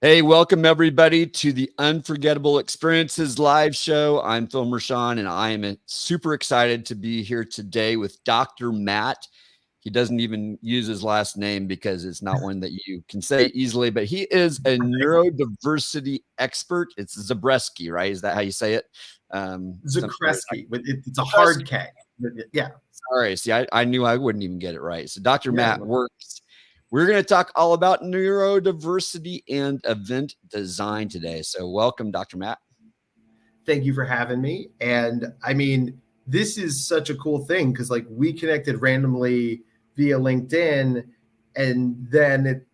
Hey, welcome everybody to the Unforgettable Experiences live show. I'm Phil Mershon, and I am super excited to be here today with Dr. Matt. He doesn't even use his last name because it's not one that you can say easily, but he is a neurodiversity expert. It's Zabreski, right? Is that how you say it? Zakreski, but it's a hard K. Yeah. Sorry. See, I knew I wouldn't even get it right. So Dr. Matt works. We're going to talk all about neurodiversity and event design today. So welcome, Dr. Matt. Thank you for having me. And I mean, this is such a cool thing because like we connected randomly via LinkedIn, and then it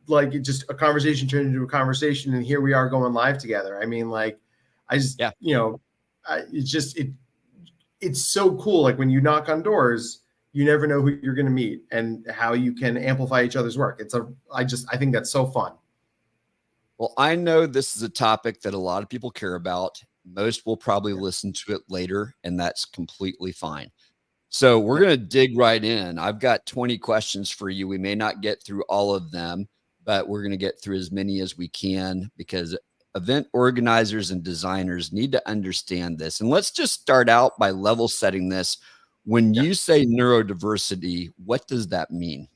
just a conversation turned into a conversation, and here we are going live together. I mean, like, it's so cool. Like when you knock on doors, you never know who you're going to meet and how you can amplify each other's work. I think that's so fun. Well, I know this is a topic that a lot of people care about. Most will probably listen to it later, and that's completely fine. So we're going to dig right in. I've got 20 questions for you. We may not get through all of them, but we're going to get through as many as we can because event organizers and designers need to understand this. And let's just start out by level setting this. When you say neurodiversity, what does that mean?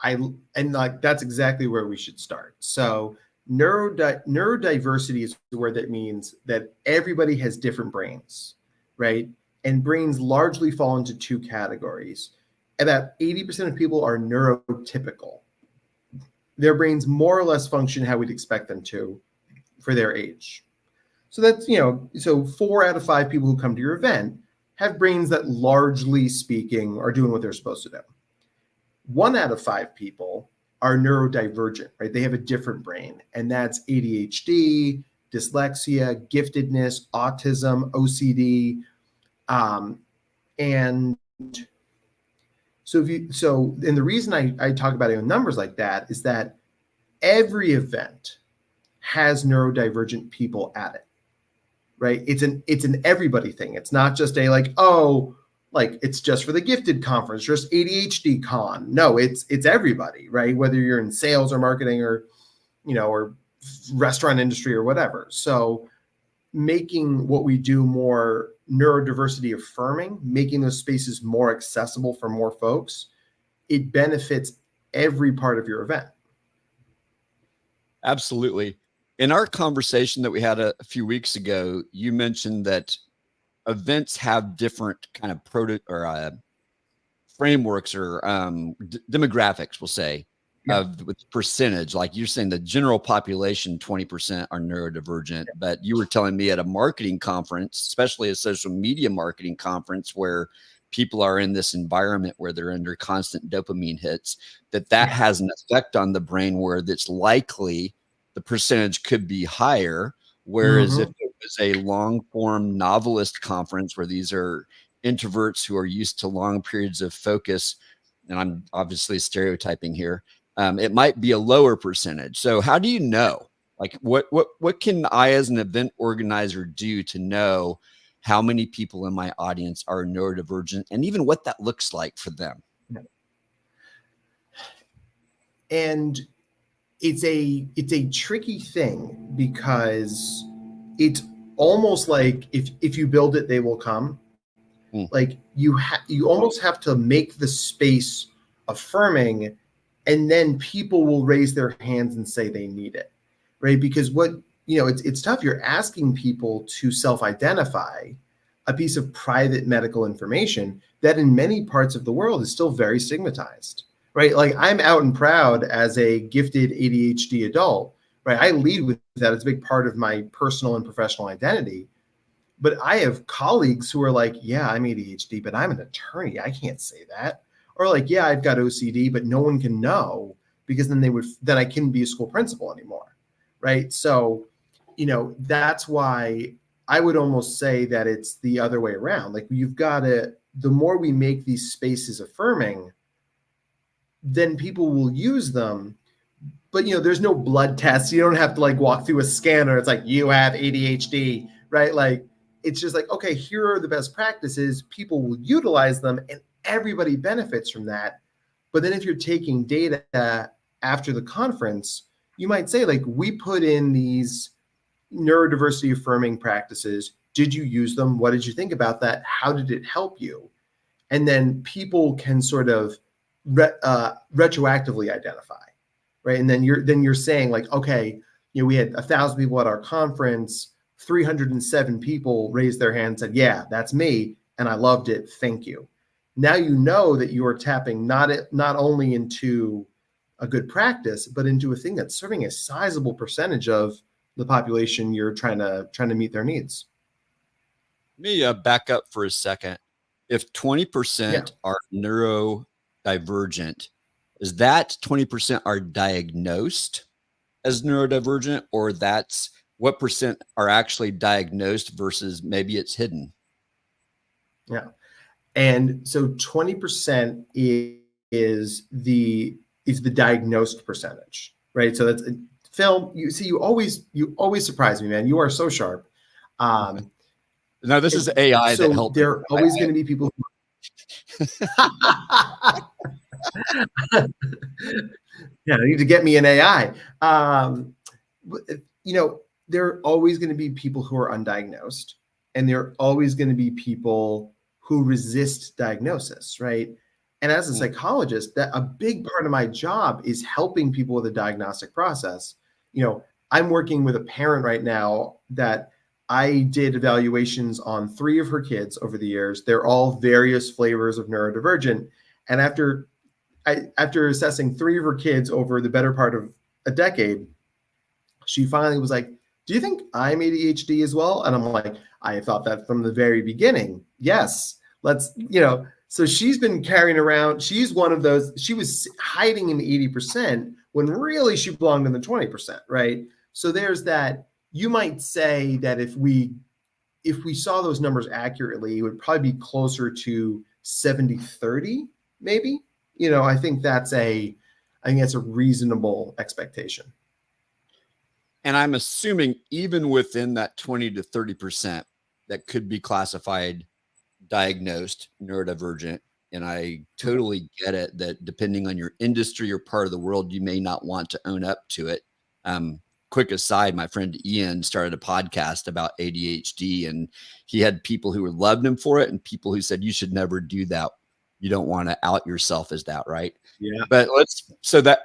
That's exactly where we should start. So neurodiversity is where that means that everybody has different brains, right? And brains largely fall into two categories. About 80% of people are neurotypical. Their brains more or less function how we'd expect them to for their age. So that's, so 4 out of 5 people who come to your event have brains that, largely speaking, are doing what they're supposed to do. 1 out of 5 people are neurodivergent, right? They have a different brain, and that's ADHD, dyslexia, giftedness, autism, OCD, and the reason I talk about it in numbers like that is that every event has neurodivergent people at it. Right? It's an everybody thing. It's not just it's just for the gifted conference, just ADHD con. No, it's everybody, right? Whether you're in sales or marketing or restaurant industry or whatever. So making what we do more neurodiversity affirming, making those spaces more accessible for more folks, it benefits every part of your event. Absolutely. In our conversation that we had a few weeks ago, you mentioned that events have different kind of frameworks or demographics, we'll say, with percentage. Like you're saying the general population, 20% are neurodivergent, but you were telling me at a marketing conference, especially a social media marketing conference where people are in this environment where they're under constant dopamine hits, that has an effect on the brain where that's likely the percentage could be higher. Whereas if it was a long form novelist conference where these are introverts who are used to long periods of focus, and I'm obviously stereotyping here, it might be a lower percentage. So how do you know, like what can I as an event organizer do to know how many people in my audience are neurodivergent and even what that looks like for them? And it's a tricky thing because it's almost like if you build it, they will come. Like you almost have to make the space affirming, and then people will raise their hands and say they need it, right? Because it's tough. You're asking people to self-identify a piece of private medical information that in many parts of the world is still very stigmatized. Right? Like I'm out and proud as a gifted ADHD adult, right? I lead with that. It's a big part of my personal and professional identity. But I have colleagues who are like, yeah, I'm ADHD, but I'm an attorney. I can't say that. Or like, yeah, I've got OCD, but no one can know because then I couldn't be a school principal anymore. Right? So, that's why I would almost say that it's the other way around. Like the more we make these spaces affirming, then people will use them. But, there's no blood tests. You don't have to walk through a scanner. It's like, you have ADHD, right? Like, it's just like, okay, here are the best practices. People will utilize them and everybody benefits from that. But then if you're taking data after the conference, you might say, like, we put in these neurodiversity affirming practices. Did you use them? What did you think about that? How did it help you? And then people can sort of retroactively identify, right? And then you're saying, like, okay, we had 1,000 people at our conference, 307 people raised their hand and said, yeah, that's me, and I loved it, thank you. Now you know that you are tapping not only into a good practice, but into a thing that's serving a sizable percentage of the population you're trying to meet their needs. Let me back up for a second. If 20% are neurodivergent, is that 20% are diagnosed as neurodivergent, or that's what percent are actually diagnosed versus maybe it's hidden? Yeah. And so 20% is the diagnosed percentage, right? So that's Phil. You always surprise me, man. You are so sharp. No, this is AI so that helped. There are always going to be people. Yeah, I need to get me an AI. There are always going to be people who are undiagnosed, and there are always going to be people who resist diagnosis, right? And as a psychologist, that a big part of my job is helping people with the diagnostic process. I'm working with a parent right now that I did evaluations on 3 of her kids over the years. They're all various flavors of neurodivergent. And after assessing 3 of her kids over the better part of a decade, she finally was like, do you think I'm ADHD as well? And I'm like, I thought that from the very beginning. Yes, so she's been carrying around. She's one of those, she was hiding in the 80% when really she belonged in the 20%, right? So there's that. You might say that if we saw those numbers accurately, it would probably be closer to 70-30, maybe. I think that's a reasonable expectation. And I'm assuming even within that 20 to 30% that could be classified diagnosed neurodivergent, and I totally get it that depending on your industry or part of the world, you may not want to own up to it. Quick aside, my friend Ian started a podcast about ADHD, and he had people who loved him for it and people who said, you should never do that. You don't want to out yourself as that, right? Yeah. But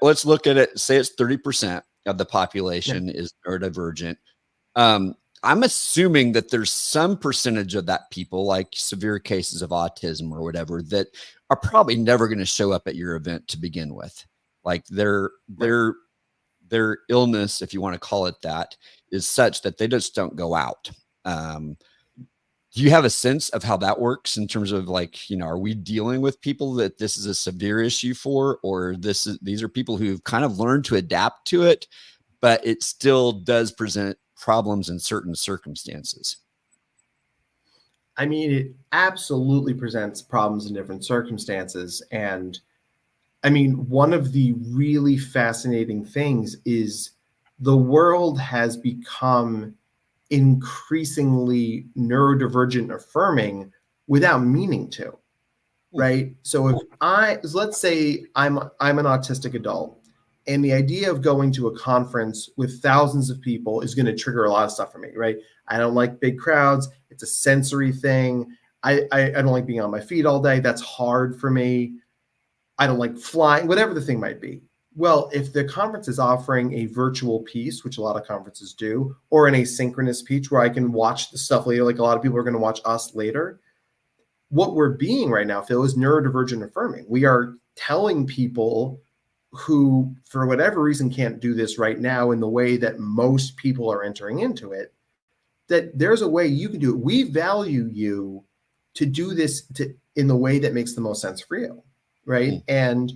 let's look at it. Say it's 30% of the population is neurodivergent. I'm assuming that there's some percentage of that people, like severe cases of autism or whatever, that are probably never going to show up at your event to begin with. Like their illness, if you want to call it that, is such that they just don't go out. Do you have a sense of how that works in terms of, like, are we dealing with people that this is a severe issue for, or these are people who've kind of learned to adapt to it, but it still does present problems in certain circumstances? I mean, it absolutely presents problems in different circumstances. And I mean, one of the really fascinating things is the world has become increasingly neurodivergent affirming without meaning to, right? So let's say I'm an autistic adult, and the idea of going to a conference with thousands of people is going to trigger a lot of stuff for me, right? I don't like big crowds. It's a sensory thing. I don't like being on my feet all day. That's hard for me. I don't like flying, whatever the thing might be. Well, if the conference is offering a virtual piece, which a lot of conferences do, or an asynchronous piece where I can watch the stuff later, like a lot of people are going to watch us later, what we're being right now, Phil, is neurodivergent affirming. We are telling people who, for whatever reason, can't do this right now in the way that most people are entering into it, that there's a way you can do it. We value you to do this in the way that makes the most sense for you, right? And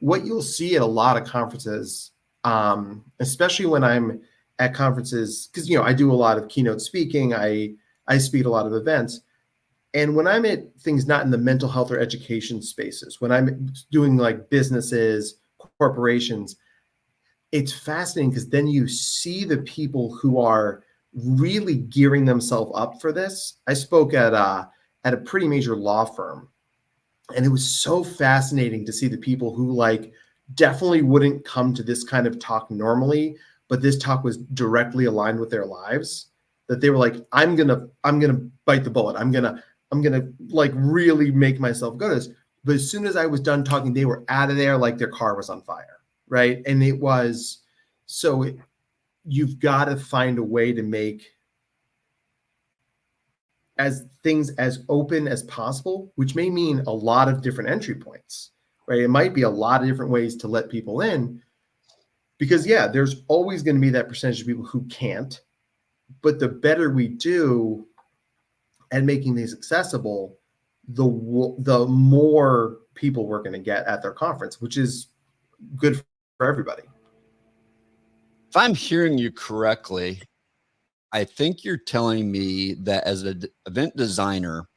what you'll see at a lot of conferences, especially when I'm at conferences, because I do a lot of keynote speaking, I speak at a lot of events. And when I'm at things not in the mental health or education spaces, when I'm doing like businesses, corporations, it's fascinating because then you see the people who are really gearing themselves up for this. I spoke at a pretty major law firm, and it was so fascinating to see the people who like definitely wouldn't come to this kind of talk normally, but this talk was directly aligned with their lives, that they were like, I'm gonna bite the bullet. I'm gonna like really make myself go to this. But as soon as I was done talking, they were out of there like their car was on fire, right? And it was you've got to find a way to make things as open as possible, which may mean a lot of different entry points, right? It might be a lot of different ways to let people in, because there's always going to be that percentage of people who can't. But the better we do at making these accessible, the more people we're going to get at their conference, which is good for everybody. If I'm hearing you correctly, I think you're telling me that as an event designer,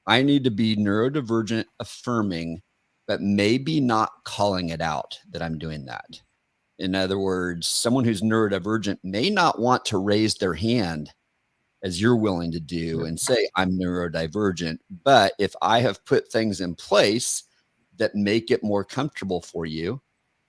I need to be neurodivergent affirming, but maybe not calling it out that I'm doing that. In other words, someone who's neurodivergent may not want to raise their hand as you're willing to do and say, I'm neurodivergent. But if I have put things in place that make it more comfortable for you,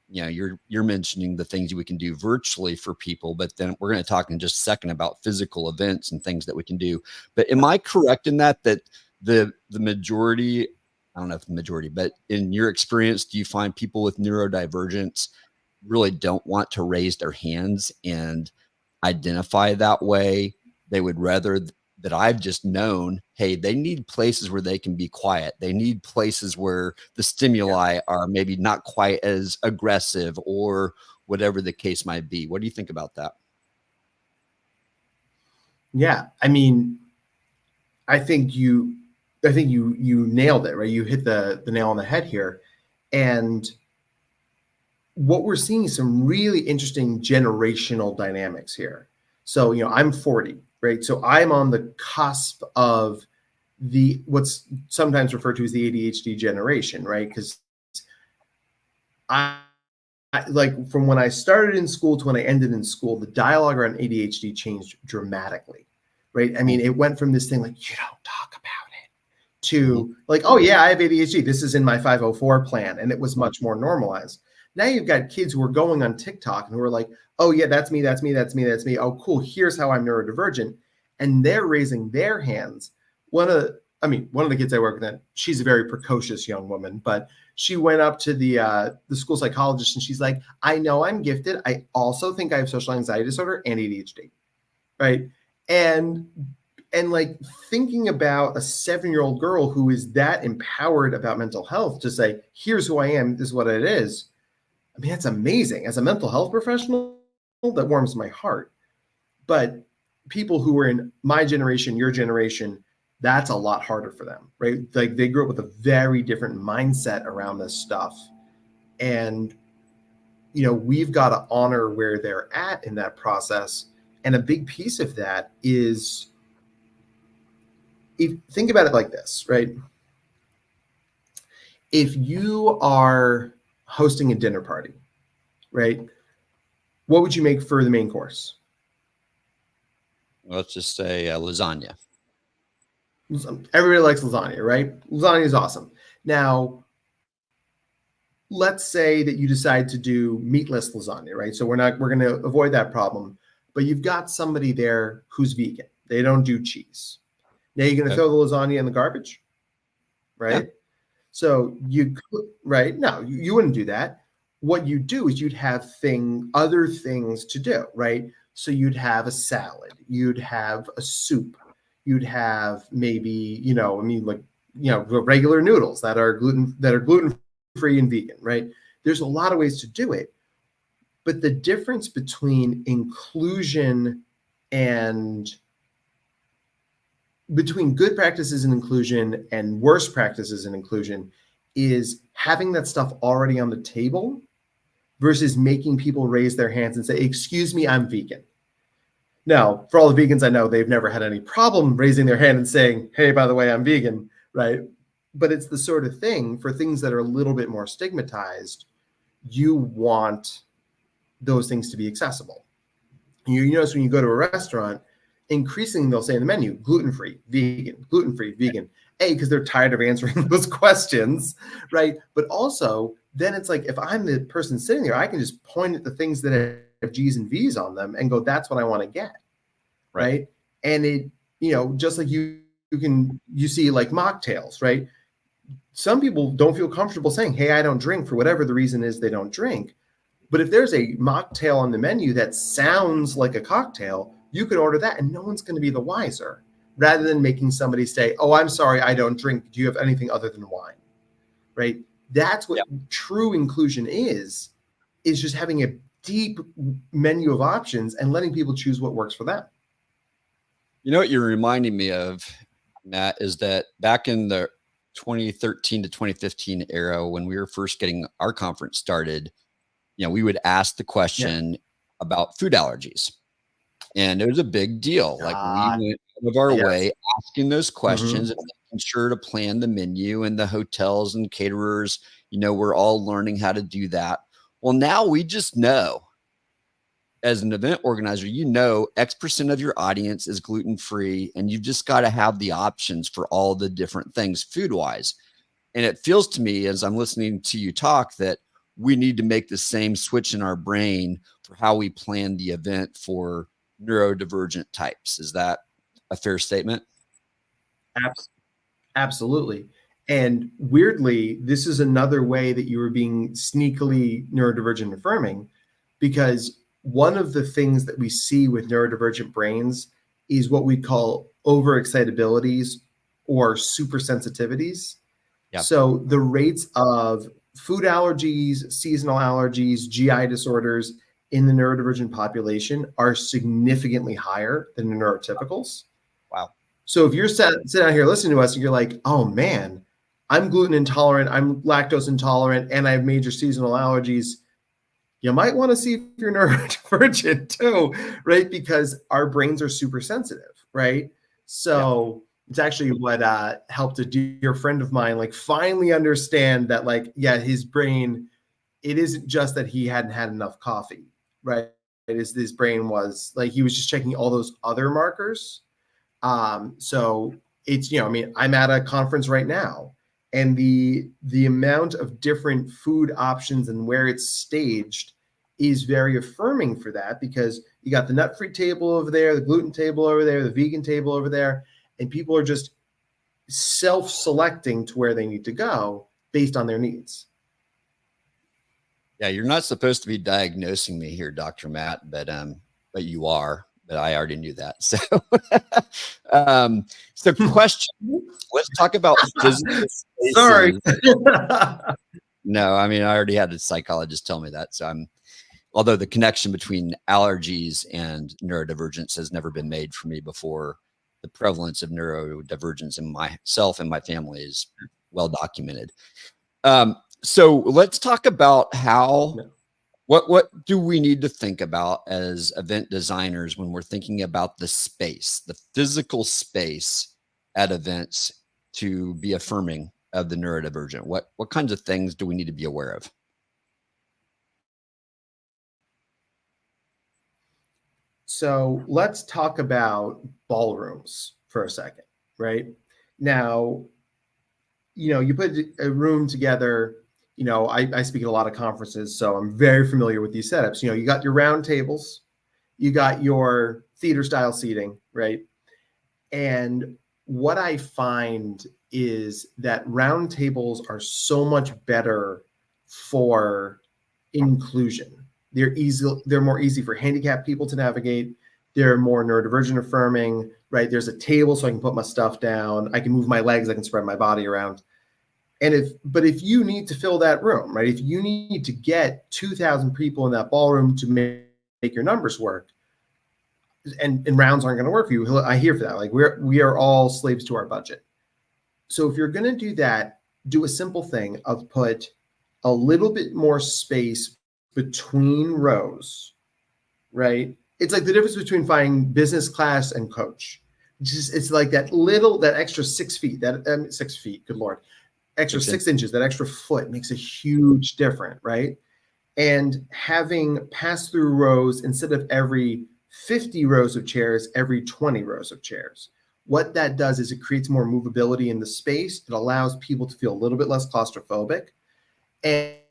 you're mentioning the things we can do virtually for people, but then we're going to talk in just a second about physical events and things that we can do. But am I correct in that the majority, I don't know if the majority, but in your experience, do you find people with neurodivergence really don't want to raise their hands and identify that way? They would rather that I've just known, hey, they need places where they can be quiet. They need places where the stimuli are maybe not quite as aggressive or whatever the case might be. What do you think about that? Yeah, I mean, I think you nailed it, right? You hit the nail on the head here. And what we're seeing is some really interesting generational dynamics here. So, I'm 40, right? So I'm on the cusp of what's sometimes referred to as the ADHD generation, right? Because I like, from when I started in school to when I ended in school, the dialogue around ADHD changed dramatically, right? I mean, it went from this thing like, you don't talk about it, to like, oh yeah, I have ADHD. This is in my 504 plan. And it was much more normalized. Now you've got kids who are going on TikTok and who are like, oh yeah, that's me, that's me, that's me, that's me. Oh, cool. Here's how I'm neurodivergent. And they're raising their hands. One of the kids I work with, she's a very precocious young woman, but she went up to the school psychologist and she's like, I know I'm gifted. I also think I have social anxiety disorder and ADHD, right? And like, thinking about a 7-year-old girl who is that empowered about mental health to say, here's who I am, this is what it is. I mean, that's amazing. As a mental health professional, that warms my heart. But people who are in my generation, your generation, that's a lot harder for them, right? Like, they grew up with a very different mindset around this stuff. And, we've got to honor where they're at in that process. And a big piece of that is, think about it like this, right? If you are hosting a dinner party, right? What would you make for the main course? Let's just say lasagna. Everybody likes lasagna, right? Lasagna is awesome. Now, let's say that you decide to do meatless lasagna, right? So we're going to avoid that problem, but you've got somebody there who's vegan. They don't do cheese. Now you're going to throw the lasagna in the garbage, right? Yeah. So right? No, you wouldn't do that. What you do is you'd have other things to do, right? So you'd have a salad, you'd have a soup, you'd have maybe, regular noodles that are gluten-free and vegan, right? There's a lot of ways to do it. But the difference between inclusion and between good practices in inclusion and worst practices in inclusion is having that stuff already on the table versus making people raise their hands and say, excuse me, I'm vegan. Now, for all the vegans I know, they've never had any problem raising their hand and saying, hey, by the way, I'm vegan, right? But it's the sort of thing, for things that are a little bit more stigmatized, you want those things to be accessible. You notice when you go to a restaurant, increasingly they'll say in the menu, gluten-free, vegan, because they're tired of answering those questions, right? But also then it's like, if I'm the person sitting there, I can just point at the things that have G's and V's on them and go, that's what I want to get. Right. And it, just like you see like mocktails, right? Some people don't feel comfortable saying, hey, I don't drink, for whatever the reason is they don't drink. But if there's a mocktail on the menu that sounds like a cocktail, you could order that and no one's going to be the wiser, rather than making somebody say, oh, I'm sorry, I don't drink. Do you have anything other than wine? Right. That's what true inclusion is just having a deep menu of options and letting people choose what works for them. You know what you're reminding me of, Matt, is that back in the 2013 to 2015 era, when we were first getting our conference started, we would ask the question about food allergies. And it was a big deal. Like, we went out of our way asking those questions and making sure to plan the menu, and the hotels and caterers, we're all learning how to do that. Well, now we just know, as an event organizer, X% of your audience is gluten-free, and you've just got to have the options for all the different things food-wise. And it feels to me, as I'm listening to you talk, that we need to make the same switch in our brain for how we plan the event for neurodivergent types. Is that a fair statement? Absolutely. And weirdly, this is another way that you were being sneakily neurodivergent affirming, because one of the things that we see with neurodivergent brains is what we call overexcitabilities or supersensitivities. Yeah. So the rates of food allergies, seasonal allergies, GI disorders in the neurodivergent population are significantly higher than the neurotypicals. Wow. So if you're sitting out here listening to us and you're like, oh man, I'm gluten intolerant, I'm lactose intolerant, and I have major seasonal allergies, you might want to see if you're neurodivergent too, right? Because our brains are super sensitive, right? So it's actually what helped a dear friend of mine like finally understand that, like, his brain, it isn't just that he hadn't had enough coffee, right? It is, his brain was like, he was just checking all those other markers. So it's, I'm at a conference right now, and the amount of different food options and where it's staged is very affirming for that, because you got the nut-free table over there, the gluten table over there, the vegan table over there, and people are just self-selecting to where they need to go based on their needs. Yeah, you're not supposed to be diagnosing me here, Dr. Matt, but you are. But I already knew that. So, so question. Let's talk about physical spaces. Sorry. No, I mean, I already had a psychologist tell me that. So although the connection between allergies and neurodivergence has never been made for me before, the prevalence of neurodivergence in myself and my family is well documented. So let's talk about how. What do we need to think about as event designers when we're thinking about the space, the physical space at events, to be affirming of the neurodivergent? What kinds of things do we need to be aware of? So let's talk about ballrooms for a second, right? Now, you put a room together. I speak at a lot of conferences, so I'm very familiar with these setups. You got your round tables, you got your theater style seating, right? And what I find is that round tables are so much better for inclusion. They're more easy for handicapped people to navigate. They're more neurodivergent affirming, right? There's a table so I can put my stuff down. I can move my legs, I can spread my body around. But if you need to fill that room, right? If you need to get 2,000 people in that ballroom to make your numbers work, and rounds aren't going to work for you, I hear for that. Like, we are all slaves to our budget. So if you're going to do that, do a simple thing of put a little bit more space between rows, right? It's like the difference between flying business class and coach. It's like that extra 6 feet, 6 feet, good Lord. Extra 6 inches, that extra foot makes a huge difference, right? And having pass-through rows instead of every 50 rows of chairs, every 20 rows of chairs. What that does is it creates more movability in the space. It allows people to feel a little bit less claustrophobic.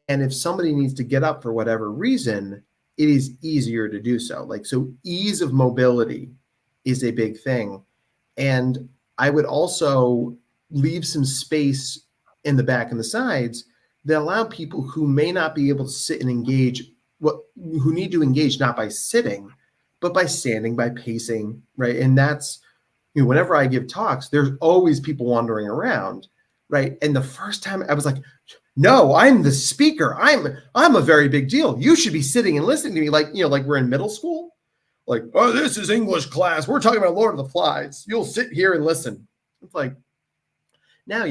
And if somebody needs to get up for whatever reason, it is easier to do so. Like, so ease of mobility is a big thing. And I would also leave some space in the back and the sides that allow people who may not be able to sit and engage, who need to engage not by sitting, but by standing, by pacing, right? And that's, whenever I give talks, there's always people wandering around, right? And the first time I was like, no, I'm the speaker. I'm a very big deal. You should be sitting and listening to me, like, like we're in middle school. Like, oh, this is English class. We're talking about Lord of the Flies. You'll sit here and listen. It's like, now,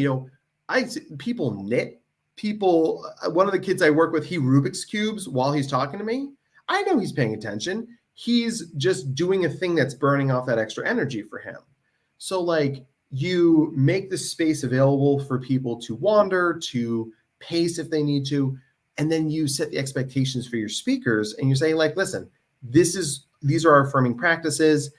people knit. People, one of the kids I work with, he Rubik's cubes while he's talking to me. I know he's paying attention. He's just doing a thing that's burning off that extra energy for him. So, like, you make the space available for people to wander, to pace if they need to, and then you set the expectations for your speakers, and you're saying, like, listen, these are our affirming practices.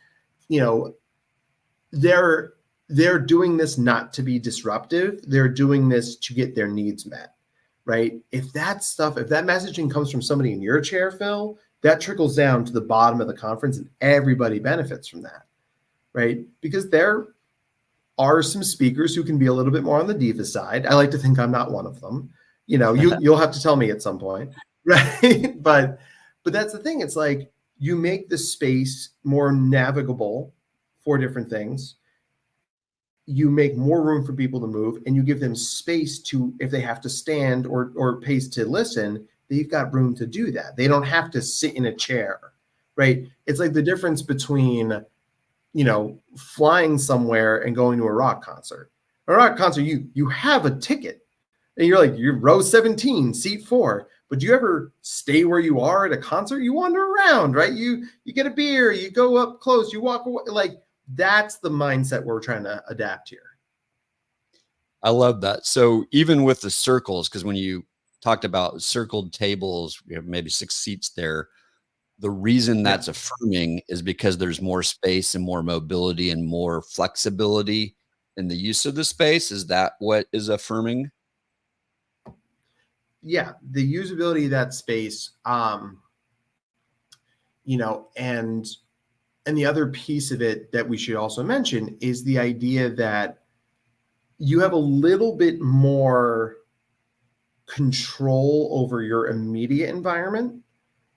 They're doing this not to be disruptive. They're doing this to get their needs met, right? If that messaging comes from somebody in your chair, Phil, that trickles down to the bottom of the conference and everybody benefits from that, right? Because there are some speakers who can be a little bit more on the diva side. I like to think I'm not one of them. You'll have to tell me at some point, right? But that's the thing. It's like, you make the space more navigable for different things. You make more room for people to move, and you give them space to, if they have to stand or pace to listen, they've got room to do that. They don't have to sit in a chair, right? It's like the difference between, flying somewhere and going to a rock concert. A rock concert, you have a ticket, and you're row 17, seat 4. But do you ever stay where you are at a concert? You wander around, right? You get a beer, you go up close, you walk away. Like, that's the mindset we're trying to adapt here. I love that. So even with the circles, because when you talked about circled tables, we have maybe 6 seats there. The reason that's affirming is because there's more space and more mobility and more flexibility in the use of the space. Is that what is affirming? Yeah, the usability of that space, and the other piece of it that we should also mention is the idea that you have a little bit more control over your immediate environment,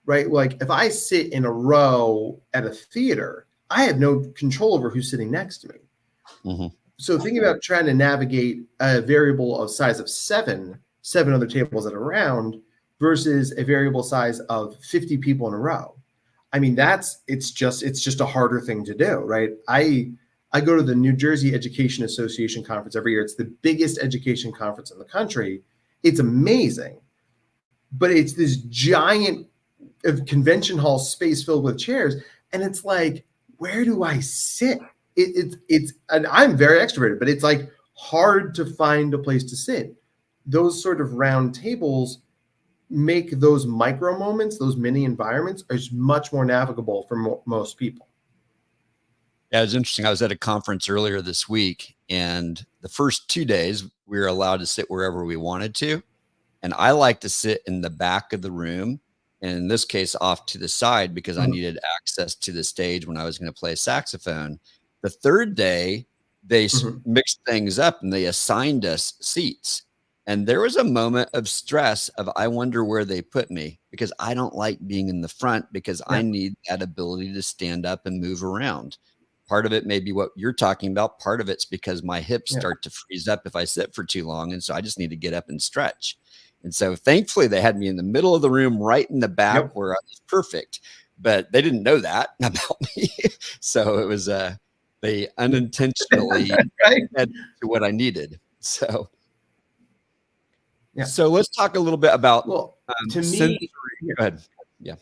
right? Like, if I sit in a row at a theater, I have no control over who's sitting next to me. Mm-hmm. So think about trying to navigate a variable of size of seven other tables that are around versus a variable size of 50 people in a row. I mean, it's just a harder thing to do, right? I go to the New Jersey Education Association conference every year. It's the biggest education conference in the country. It's amazing, but it's this giant convention hall space filled with chairs, and it's like, where do I sit? It's and I'm very extroverted, but it's like hard to find a place to sit. Those sort of round tables make those micro moments, those mini environments, is much more navigable for most people. Yeah, it was interesting. I was at a conference earlier this week, and the first 2 days we were allowed to sit wherever we wanted to. And I like to sit in the back of the room, and in this case, off to the side, because I needed access to the stage when I was going to play saxophone. The third day, they mixed things up and they assigned us seats. And there was a moment of stress of, I wonder where they put me, because I don't like being in the front, because I need that ability to stand up and move around. Part of it may be what you're talking about. Part of it's because my hips start to freeze up if I sit for too long. And so I just need to get up and stretch. And so thankfully they had me in the middle of the room, right in the back where I was perfect, but they didn't know that about me. So it was, they unintentionally had to what I needed. So, so let's talk a little bit about, to sensory. me, Go ahead. Yeah.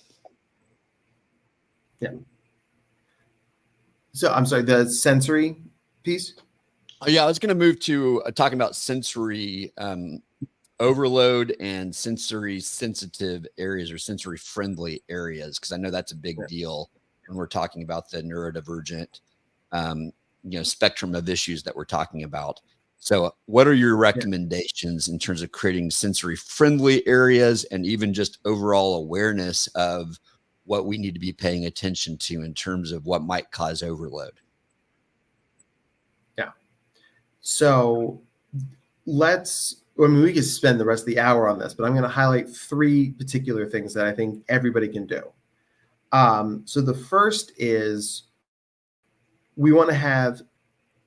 So I'm sorry, the sensory piece. Yeah, I was going to move to talking about sensory overload and sensory sensitive areas, or sensory friendly areas, because I know that's a big deal when we're talking about the neurodivergent, spectrum of issues that we're talking about. So what are your Yeah. recommendations in terms of creating sensory friendly areas and even just overall awareness of what we need to be paying attention to in terms of what might cause overload? Yeah. So I mean, we could spend the rest of the hour on this, but I'm going to highlight 3 particular things that I think everybody can do. So the first is we want to have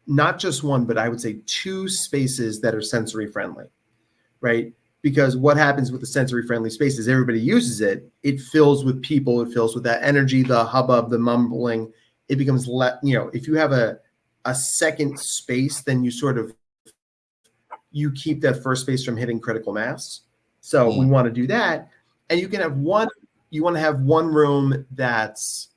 not just one, but I would say 2 spaces that are sensory friendly, right? Because what happens with the sensory friendly spaces, everybody uses it. It fills with people. It fills with that energy, the hubbub, the mumbling. It becomes, if you have a second space, then you keep that first space from hitting critical mass. So we want to do that. And you can have you want to have one room that's,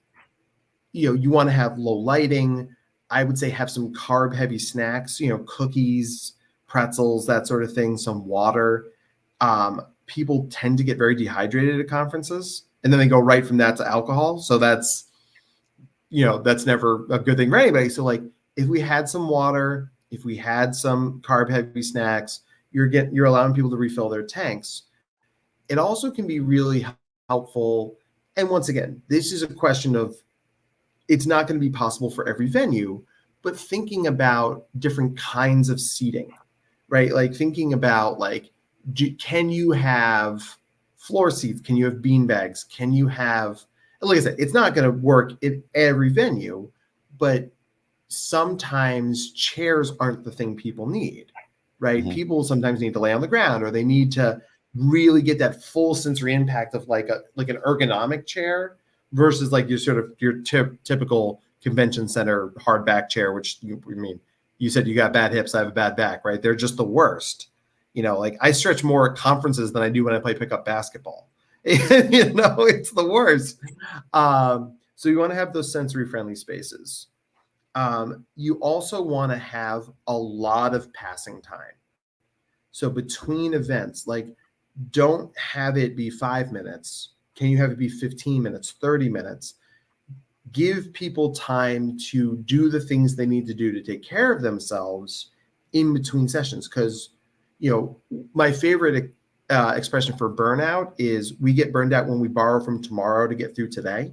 you want to have low lighting. I would say have some carb heavy snacks, cookies, pretzels, that sort of thing, some water. People tend to get very dehydrated at conferences, and then they go right from that to alcohol. So that's never a good thing for anybody. So like if we had some water, if we had some carb heavy snacks, you're allowing people to refill their tanks. It also can be really helpful. And once again, this is a question of, it's not going to be possible for every venue, but thinking about different kinds of seating, right? Like thinking about can you have floor seats? Can you have bean bags? Can you have, like I said, it's not going to work in every venue, but sometimes chairs aren't the thing people need, right? People sometimes need to lay on the ground, or they need to really get that full sensory impact of like an ergonomic chair versus like your typical convention center hardback chair, which you said you got bad hips, I have a bad back, right? They're just the worst. Like I stretch more at conferences than I do when I play pickup basketball. It's the worst. So you want to have those sensory friendly spaces. You also want to have a lot of passing time. So between events, don't have it be 5 minutes. Can you have it be 15 minutes, 30 minutes? Give people time to do the things they need to do to take care of themselves in between sessions. Because, my favorite expression for burnout is we get burned out when we borrow from tomorrow to get through today.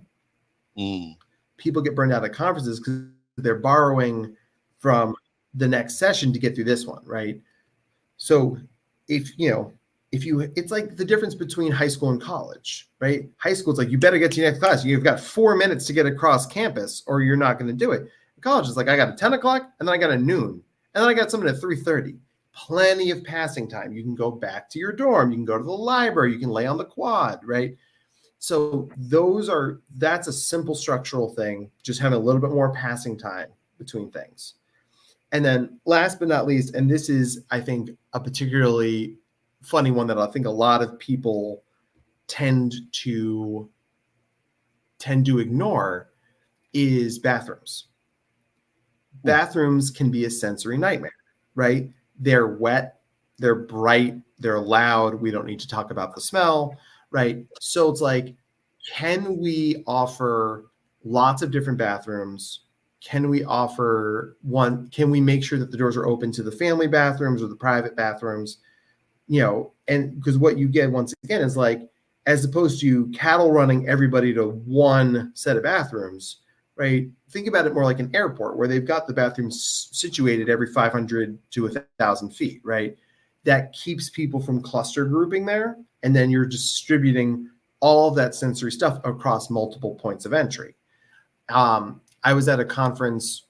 People get burned out at conferences because they're borrowing from the next session to get through this one, right? So it's like the difference between high school and college, right? High school, it's like, you better get to your next class. You've got 4 minutes to get across campus or you're not going to do it. College is like, I got a 10 o'clock and then I got a noon and then I got something at 3:30. Plenty of passing time. You can go back to your dorm. You can go to the library. You can lay on the quad, right? So that's a simple structural thing, just having a little bit more passing time between things. And then last but not least, and this is, I think, a particularly funny one that I think a lot of people tend to ignore, is bathrooms. Bathrooms can be a sensory nightmare, right? They're wet, they're bright, they're loud. We don't need to talk about the smell, right? So it's like, can we offer lots of different bathrooms? Can we make sure that the doors are open to the family bathrooms or the private bathrooms? And because what you get once again is like, as opposed to cattle running everybody to one set of bathrooms, right? Think about it more like an airport where they've got the bathrooms situated every 500 to 1,000 feet, right? That keeps people from cluster grouping there. And then you're distributing all of that sensory stuff across multiple points of entry. I was at a conference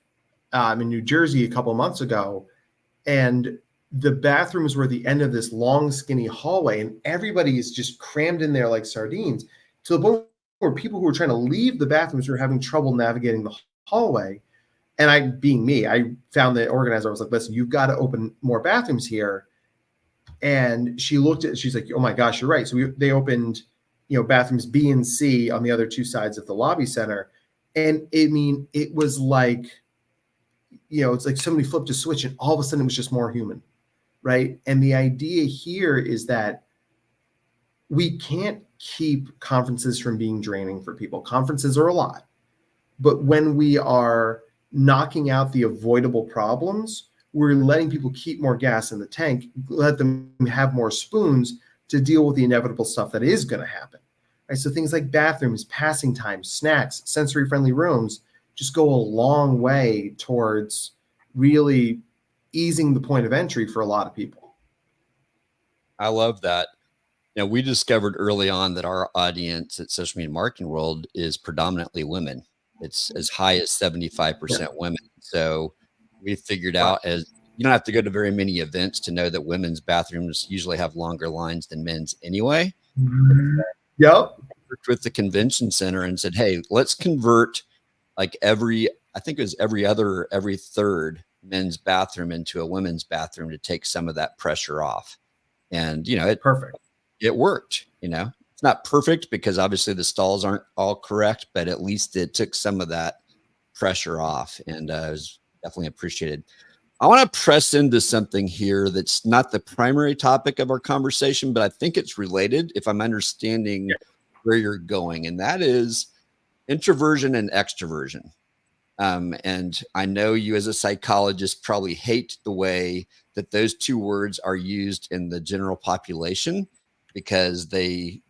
in New Jersey a couple of months ago, and the bathrooms were the end of this long, skinny hallway, and everybody is just crammed in there like sardines, to the point where people who were trying to leave the bathrooms were having trouble navigating the hallway. And I, being me, I found the organizer. I was like, listen, you've got to open more bathrooms here. And she's like, oh my gosh, you're right. So they opened, bathrooms B and C on the other 2 sides of the lobby center. And it was like, it's like somebody flipped a switch and all of a sudden it was just more human, right? And the idea here is that we can't keep conferences from being draining for people. Conferences are a lot, but when we are knocking out the avoidable problems, we're letting people keep more gas in the tank, let them have more spoons to deal with the inevitable stuff that is going to happen. Right? So things like bathrooms, passing time, snacks, sensory-friendly rooms just go a long way towards really easing the point of entry for a lot of people. I love that. You know, we discovered early on that our audience at Social Media Marketing World is predominantly women. It's as high as 75% women. So we figured out, as you don't have to go to very many events to know that women's bathrooms usually have longer lines than men's anyway. Yep. Worked with the convention center and said, hey, let's convert like I think it was every third men's bathroom into a women's bathroom to take some of that pressure off. And, you know, it worked. You know, it's not perfect because obviously the stalls aren't all correct, but at least it took some of that pressure off, and it was definitely appreciated. I want to press into something here that's not the primary topic of our conversation, but I think it's related if I'm understanding where you're going, and that is introversion and extroversion. And I know you as a psychologist probably hate the way that those two words are used in the general population, because they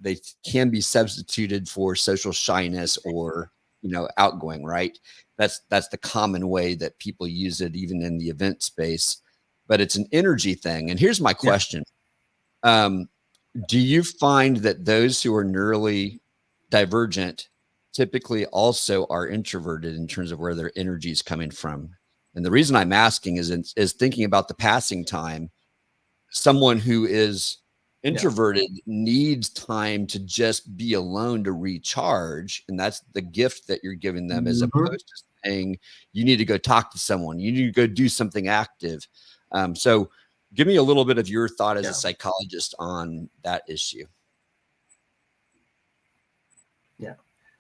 can be substituted for social shyness or, you know, outgoing, right? That's the common way that people use it, even in the event space. But it's an energy thing. And here's my question. Do you find that those who are neurally divergent typically also are introverted in terms of where their energy is coming from? And the reason I'm asking is thinking about the passing time. Someone who is introverted needs time to just be alone to recharge. And that's the gift that you're giving them, as opposed to saying, you need to go talk to someone, you need to go do something active. So give me a little bit of your thought as a psychologist on that issue. Yeah.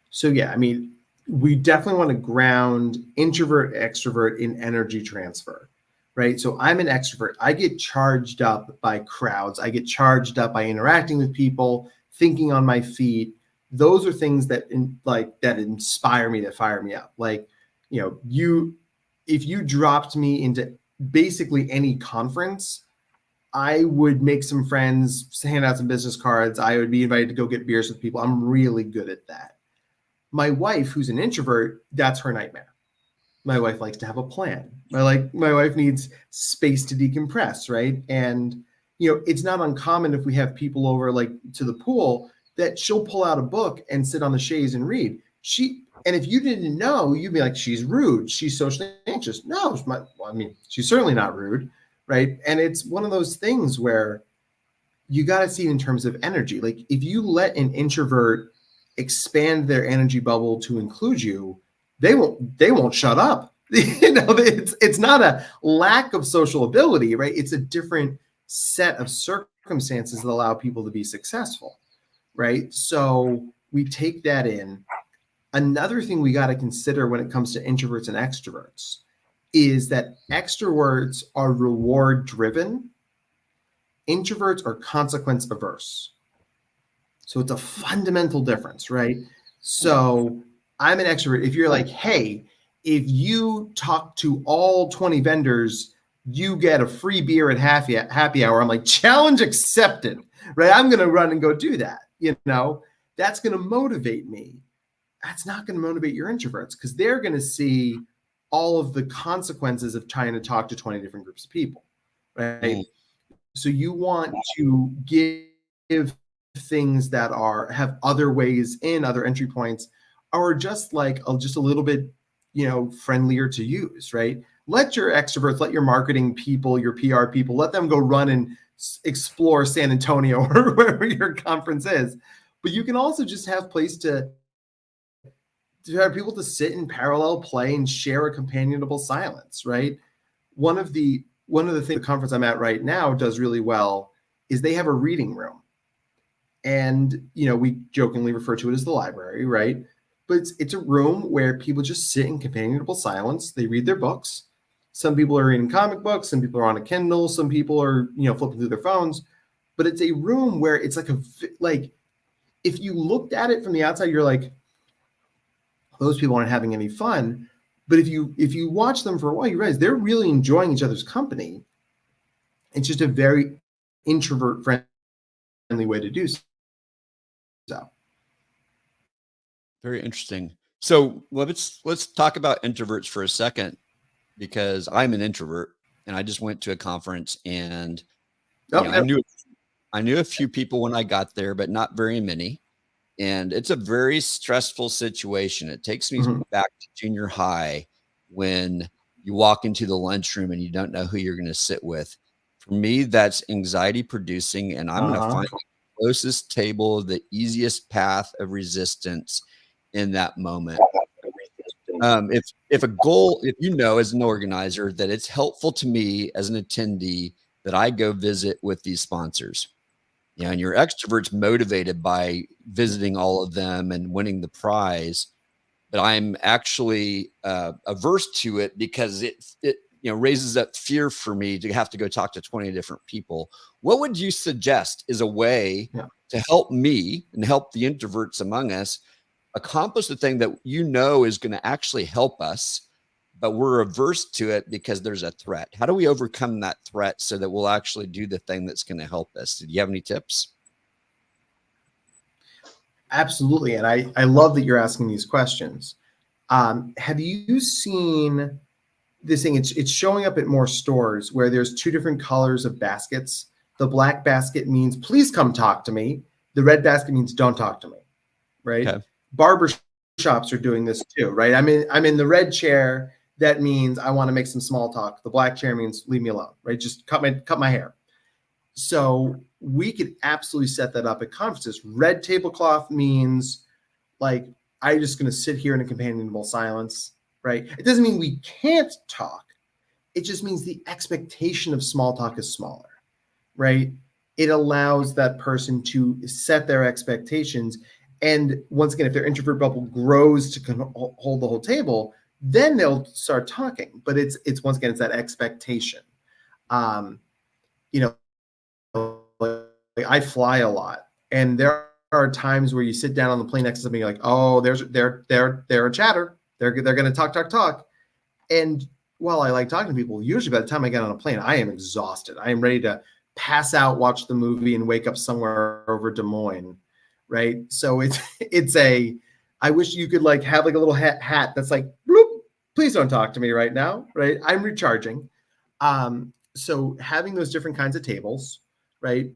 So, I mean, we definitely want to ground introvert, extrovert in energy transfer, right? So I'm an extrovert. I get charged up by crowds. I get charged up by interacting with people, thinking on my feet. Those are things that that inspire me, that fire me up. Like, you know, if you dropped me into basically any conference, I would make some friends, hand out some business cards. I would be invited to go get beers with people. I'm really good at that. My wife, who's an introvert, that's her nightmare. My wife likes to have a plan. My wife needs space to decompress, right? And, you know, it's not uncommon if we have people over, like, to the pool, that she'll pull out a book and sit on the chaise and read. And if you didn't know, you'd be like, she's rude, she's socially anxious. No, she's certainly not rude, right? And it's one of those things where you got to see it in terms of energy. Like, if you let an introvert expand their energy bubble to include you, they won't shut up. You know, it's not a lack of social ability, right? It's a different set of circumstances that allow people to be successful, right? So we take that in. Another thing we got to consider when it comes to introverts and extroverts is that extroverts are reward driven. Introverts are consequence averse. So it's a fundamental difference, right? So I'm an extrovert. If you're like, hey, if you talk to all 20 vendors, you get a free beer at happy hour. I'm like, challenge accepted, right? I'm going to run and go do that. You know, that's going to motivate me. That's not going to motivate your introverts, because they're going to see all of the consequences of trying to talk to 20 different groups of people, right? So you want to give things that have other ways in, other entry points, or just like just a little bit, you know, friendlier to use, right? Let your extroverts, let your marketing people, your PR people, let them go run and explore San Antonio or wherever your conference is. But you can also just have place to have people to sit in parallel play and share a companionable silence, right? One of the things the conference I'm at right now does really well is they have a reading room. And, you know, we jokingly refer to it as the library, right? But it's a room where people just sit in companionable silence. They read their books. Some people are reading comic books. Some people are on a Kindle. Some people are, you know, flipping through their phones. But it's a room where it's like if you looked at it from the outside, you're like, those people aren't having any fun. But if you watch them for a while, you realize they're really enjoying each other's company. It's just a very introvert friendly way to do so. Very interesting. So let's talk about introverts for a second, because I'm an introvert and I just went to a conference, and I knew a few people when I got there, but not very many. And it's a very stressful situation. It takes me back to junior high when you walk into the lunchroom and you don't know who you're going to sit with. For me, that's anxiety producing, and I'm going to find the closest table, the easiest path of resistance in that moment. If a goal, if as an organizer that it's helpful to me as an attendee that I go visit with these sponsors, and your extrovert's motivated by visiting all of them and winning the prize, but I'm actually averse to it because it raises up fear for me to have to go talk to 20 different people. What would you suggest is a way to help me and help the introverts among us accomplish the thing that is going to actually help us, but we're averse to it because there's a threat? How do we overcome that threat so that we'll actually do the thing that's going to help us? Do you have any tips? Absolutely. And I love that you're asking these questions. Have you seen this thing? It's showing up at more stores where there's two different colors of baskets. The black basket means, please come talk to me. The red basket means, don't talk to me. Right. Okay. Barber shops are doing this too. Right. I'm in the red chair. That means I want to make some small talk. The black chair means leave me alone. Right. Just cut my hair. So we could absolutely set that up at conferences. Red tablecloth means like, I'm just going to sit here in a companionable silence, right? It doesn't mean we can't talk. It just means the expectation of small talk is smaller, right? It allows that person to set their expectations. And once again, if their introvert bubble grows to hold the whole table, then they'll start talking. But it's once again, it's that expectation. Like I fly a lot, and there are times where you sit down on the plane next to somebody, you're like, oh, they're a chatter. They're going to talk. And while I like talking to people, usually by the time I get on a plane, I am exhausted. I am ready to pass out, watch the movie, and wake up somewhere over Des Moines, right? So I wish you could like have like a little hat that's like, bloop, please don't talk to me right now, right? I'm recharging. So having those different kinds of tables, right?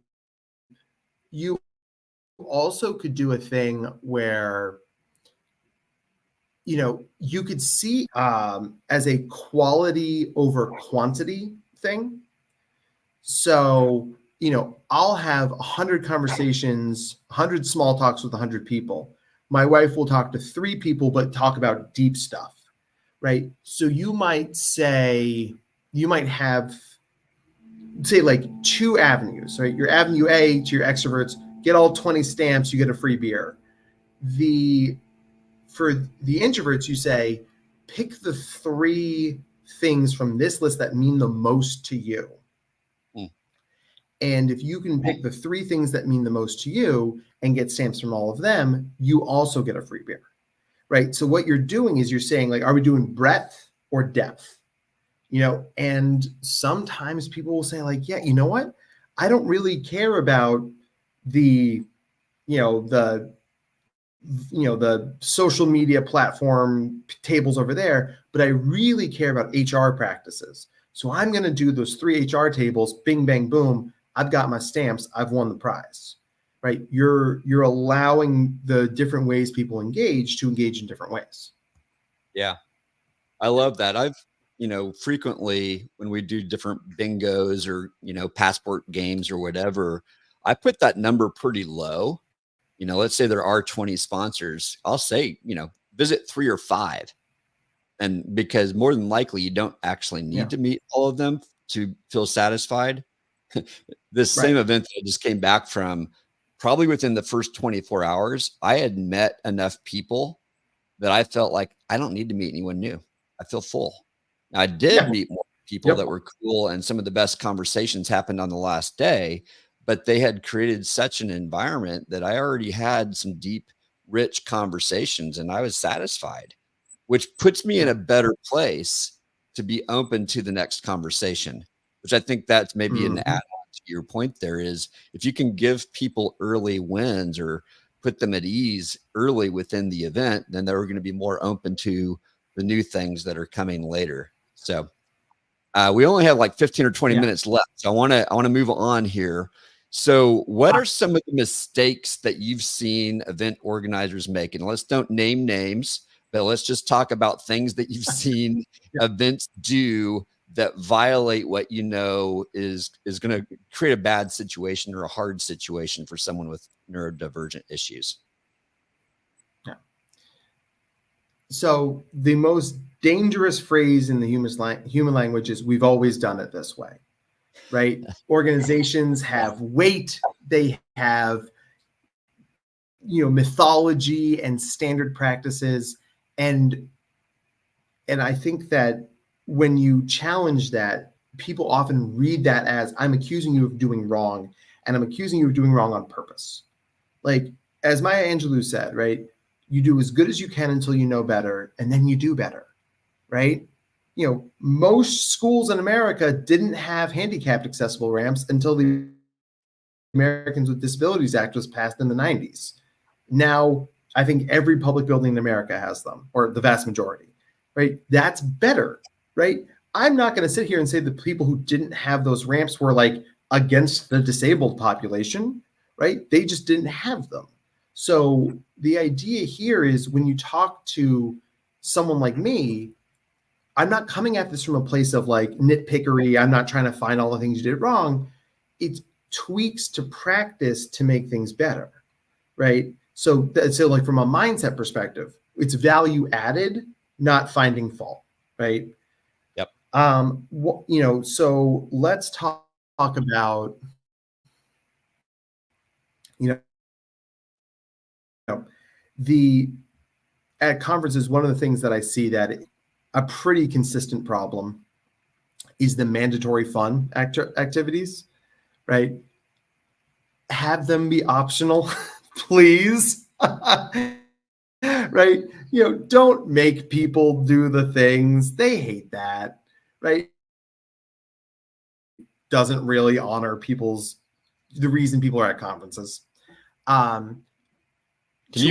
You also could do a thing where, you could see as a quality over quantity thing. So, I'll have 100 conversations, 100 small talks with 100 people. My wife will talk to 3 people, but talk about deep stuff, right? So you might have, say, like 2 avenues, right? Your avenue A to your extroverts, get all 20 stamps, you get a free beer. For the introverts, you say, pick the 3 things from this list that mean the most to you. And if you can pick the 3 things that mean the most to you and get stamps from all of them, you also get a free beer, right? So what you're doing is you're saying, like, are we doing breadth or depth? And sometimes people will say, like, yeah, you know what? I don't really care about the social media platform tables over there, but I really care about HR practices. So I'm going to do those 3 HR tables, bing, bang, boom. I've got my stamps. I've won the prize, right? You're allowing the different ways people engage to engage in different ways. Yeah. I love that. I've, frequently when we do different bingos or, passport games or whatever, I put that number pretty low. Let's say there are 20 sponsors. I'll say, visit 3 or 5. And because more than likely you don't actually need to meet all of them to feel satisfied. This same event that I just came back from, probably within the first 24 hours, I had met enough people that I felt like I don't need to meet anyone new. I feel full. Now, I did meet more people that were cool, and some of the best conversations happened on the last day, but they had created such an environment that I already had some deep, rich conversations, and I was satisfied. which puts me in a better place to be open to the next conversation, which I think that's maybe an add-on to your point there is if you can give people early wins or put them at ease early within the event, then they're going to be more open to the new things that are coming later. So we only have like 15 or 20 minutes left. So I want to move on here. So what are some of the mistakes that you've seen event organizers make? And let's don't name names, but let's just talk about things that you've seen events do that violate what you know is going to create a bad situation or a hard situation for someone with neurodivergent issues. Yeah. So the most dangerous phrase in the human language is "we've always done it this way." Right? Organizations have weight, they have, mythology and standard practices. And I think that when you challenge that, people often read that as I'm accusing you of doing wrong, and I'm accusing you of doing wrong on purpose. Like, as Maya Angelou said, right? You do as good as you can until you know better, and then you do better, right? Most schools in America didn't have handicapped accessible ramps until the Americans with Disabilities Act was passed in the 90s. Now, I think every public building in America has them, or the vast majority, right? That's better, right? I'm not going to sit here and say the people who didn't have those ramps were like against the disabled population, right? They just didn't have them. So the idea here is when you talk to someone like me, I'm not coming at this from a place of like nitpickery. I'm not trying to find all the things you did wrong. It's tweaks to practice to make things better, right? So like from a mindset perspective, it's value added, not finding fault, right? Yep. So let's talk about, at conferences, one of the things that I see that a pretty consistent problem is the mandatory fun activities, right? Have them be optional, please. Right? Don't make people do the things. They hate that, right? Doesn't really honor the reason people are at conferences. To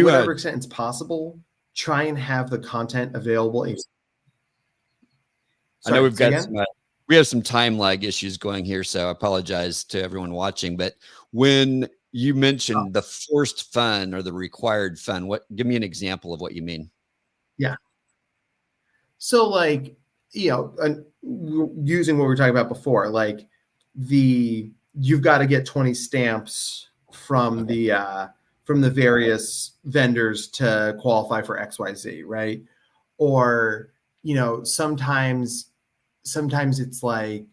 whatever extent it's possible, try and have the content available. I know we've got we have some time lag issues going here, so I apologize to everyone watching. But when you mentioned the forced fun or the required fun, give me an example of what you mean. Yeah. So like, using what we were talking about before, like you've got to get 20 stamps from the various vendors to qualify for XYZ, right? Or, sometimes it's like,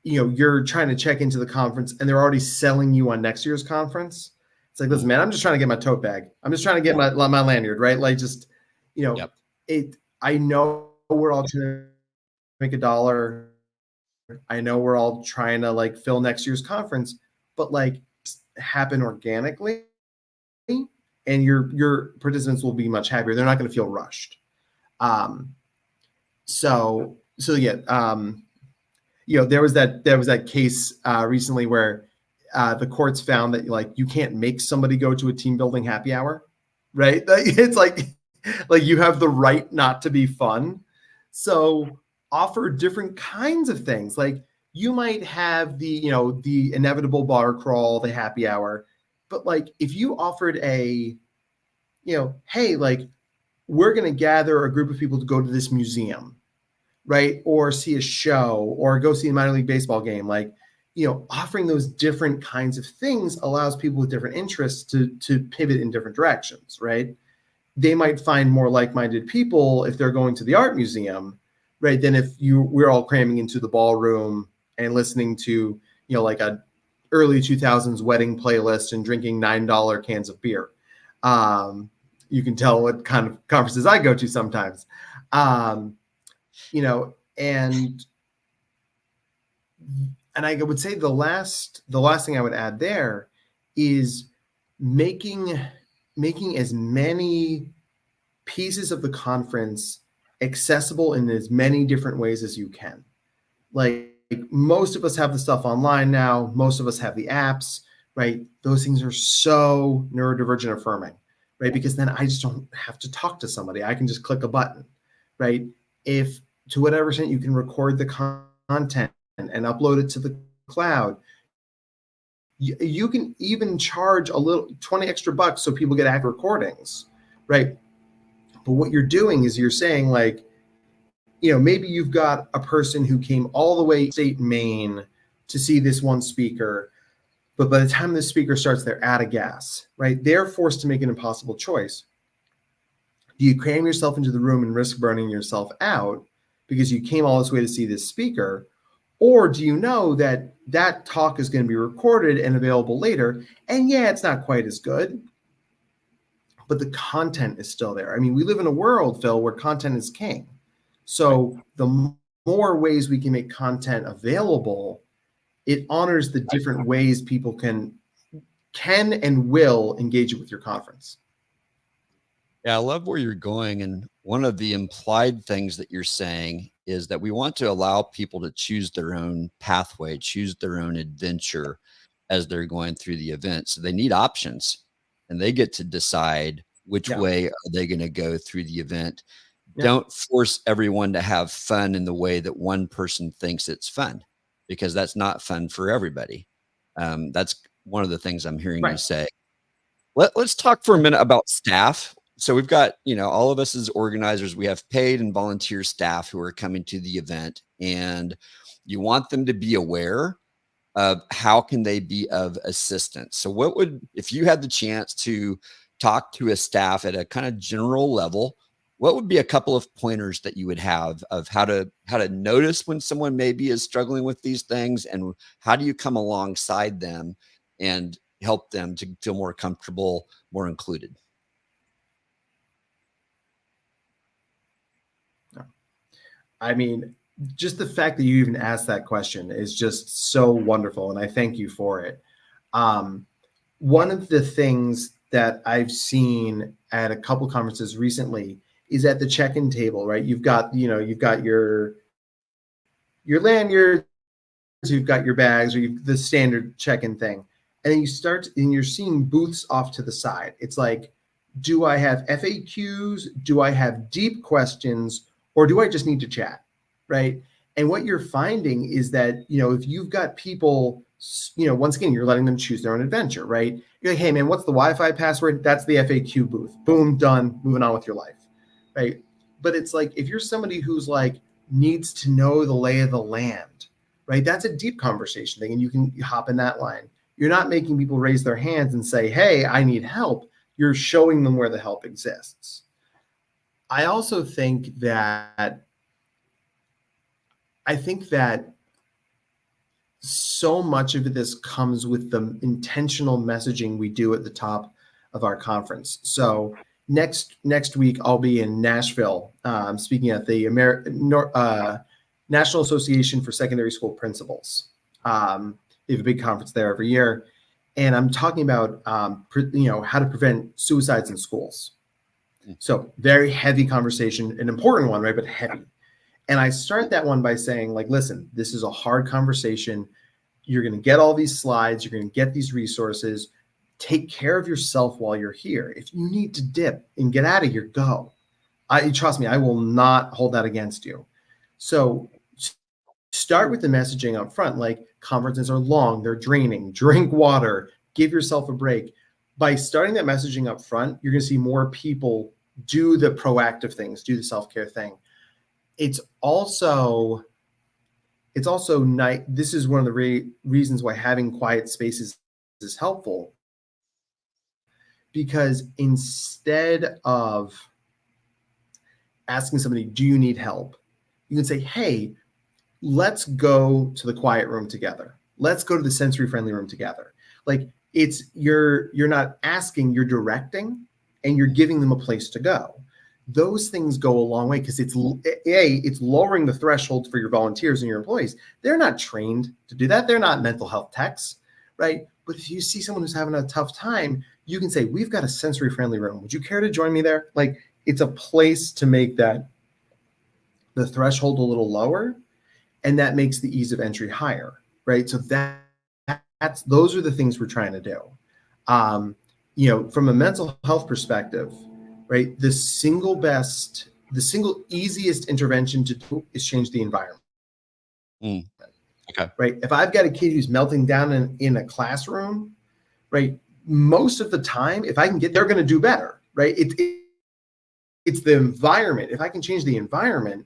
you're trying to check into the conference and they're already selling you on next year's conference. It's like, listen, man, I'm just trying to get my tote bag. I'm just trying to get my lanyard, right? Like just, I know we're all trying to make $1. I know we're all trying to like fill next year's conference, but like happen organically and your participants will be much happier. They're not going to feel rushed. There was that case recently where the courts found that like you can't make somebody go to a team building happy hour, right? It's like you have the right not to be fun. So offer different kinds of things. Like you might have the inevitable bar crawl, the happy hour, but like if you offered hey, like we're going to gather a group of people to go to this museum, right? Or see a show or go see a minor league baseball game. Like, offering those different kinds of things allows people with different interests to pivot in different directions, right? They might find more like-minded people if they're going to the art museum, right? Than if we're all cramming into the ballroom and listening to, like a early 2000s wedding playlist and drinking $9 cans of beer. You can tell what kind of conferences I go to sometimes. And I would say the last thing I would add there is making as many pieces of the conference accessible in as many different ways as you can. Like most of us have the stuff online now. Most of us have the apps, right? Those things are so neurodivergent affirming, right? Because then I just don't have to talk to somebody. I can just click a button, right? If to whatever extent you can record the content and upload it to the cloud, you can even charge a little 20 extra bucks so people get accurate recordings, right? But what you're doing is you're saying like, maybe you've got a person who came all the way to state Maine to see this one speaker, but by the time the speaker starts, they're out of gas, right? They're forced to make an impossible choice. Do you cram yourself into the room and risk burning yourself out because you came all this way to see this speaker? Or do you know that that talk is going to be recorded and available later? And yeah, it's not quite as good, but the content is still there. I mean, we live in a world, Phil, where content is king. So the more ways we can make content available, it honors the different ways people can and will engage with your conference. Yeah, I love where you're going. And one of the implied things that you're saying is that we want to allow people to choose their own pathway, choose their own adventure as they're going through the event. So they need options and they get to decide which way are they going to go through the event. Don't force everyone to have fun in the way that one person thinks it's fun, because that's not fun for everybody. That's one of the things I'm hearing you say. Let's talk for a minute about staff. So we've got, all of us as organizers, we have paid and volunteer staff who are coming to the event, and you want them to be aware of how can they be of assistance. So if you had the chance to talk to a staff at a kind of general level, what would be a couple of pointers that you would have of how to notice when someone maybe is struggling with these things, and how do you come alongside them and help them to feel more comfortable, more included? I mean, just the fact that you even asked that question is just so wonderful, and I thank you for it. One of the things that I've seen at a couple conferences recently is at the check-in table, right? You've got your lanyards, you've got your bags, or the standard check-in thing. And then you're seeing booths off to the side. It's like, do I have FAQs? Do I have deep questions? Or do I just need to chat, right? And what you're finding is that, if you've got people, once again, you're letting them choose their own adventure, right? You're like, hey, man, what's the Wi-Fi password? That's the FAQ booth. Boom, done, moving on with your life, right? But it's like, if you're somebody who's like needs to know the lay of the land, right? That's a deep conversation thing, and you can hop in that line. You're not making people raise their hands and say, hey, I need help. You're showing them where the help exists. I also think that so much of this comes with the intentional messaging we do at the top of our conference. So next week, I'll be in Nashville speaking at the National Association for Secondary School Principals. They have a big conference there every year. And I'm talking about, how to prevent suicides in schools. So very heavy conversation, an important one, right? But heavy. And I start that one by saying, like, listen, this is a hard conversation. You're going to get all these slides. You're going to get these resources. Take care of yourself while you're here. If you need to dip and get out of here, go. Trust me, I will not hold that against you. So start with the messaging up front, like conferences are long, they're draining, drink water, give yourself a break. By starting that messaging up front, you're going to see more people do the proactive things, do the self-care thing. It's also nice. This is one of the reasons why having quiet spaces is helpful, because instead of asking somebody, do you need help? You can say, hey, let's go to the quiet room together. Let's go to the sensory friendly room together. Like, you're not asking, you're directing, and you're giving them a place to go. Those things go a long way, because it's lowering the threshold for your volunteers and your employees. They're not trained to do that. They're not mental health techs, right? But if you see someone who's having a tough time, you can say, we've got a sensory friendly room. Would you care to join me there? Like, it's a place to make that the threshold a little lower, and that makes the ease of entry higher, right? So that's those are the things we're trying to do. From a mental health perspective, right? The single easiest intervention to do is change the environment. Okay. Right. If I've got a kid who's melting down in a classroom, right, most of the time, if I can they're going to do better, right? It's the environment. If I can change the environment,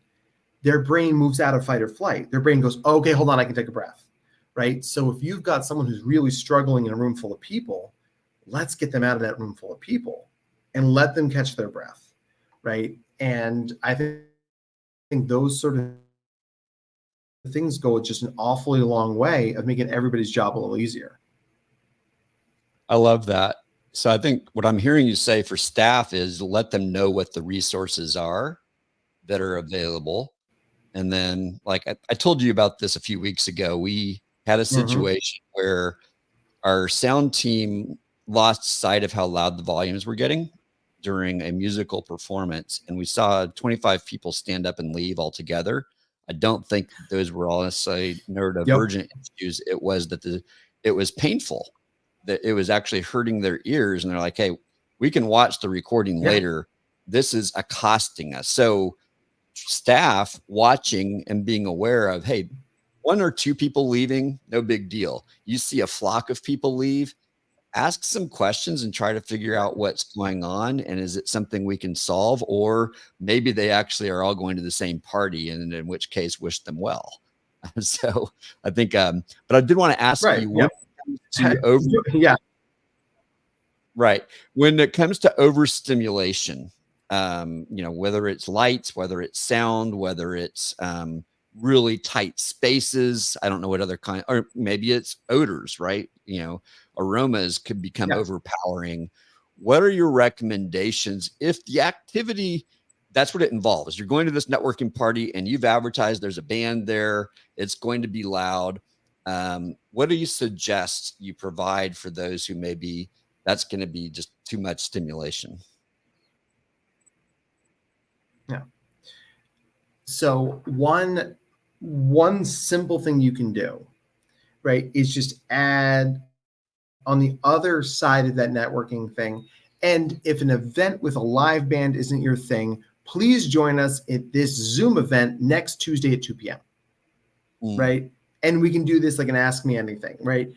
their brain moves out of fight or flight. Their brain goes, okay, hold on, I can take a breath, right? So if you've got someone who's really struggling in a room full of people, let's get them out of that room full of people and let them catch their breath, right? And I think those sort of things go just an awfully long way of making everybody's job a little easier. I love that. So I think what I'm hearing you say for staff is let them know what the resources are that are available. And then, like I told you about this a few weeks ago, we had a situation where our sound team lost sight of how loud the volumes were getting during a musical performance. And we saw 25 people stand up and leave altogether. I don't think those were all necessarily neurodivergent issues. It was that it was painful, that it was actually hurting their ears. And they're like, hey, we can watch the recording later. This is accosting us. So staff watching and being aware of, hey, one or two people leaving, no big deal. You see a flock of people leave, ask some questions and try to figure out what's going on. And is it something we can solve? Or maybe they actually are all going to the same party, and in which case wish them well. So I think, but I did want to ask you, when when it comes to overstimulation, whether it's lights, whether it's sound, whether it's really tight spaces, I don't know what other kind, or maybe it's odors, right? Aromas could become overpowering. What are your recommendations if the activity, that's what it involves? You're going to this networking party and you've advertised there's a band there, it's going to be loud. What do you suggest you provide for those who maybe that's going to be just too much stimulation? Yeah. So one simple thing you can do, right, is just add on the other side of that networking thing. And if an event with a live band isn't your thing, please join us at this Zoom event next Tuesday at 2 p.m. Right? And we can do this like an Ask Me Anything, right?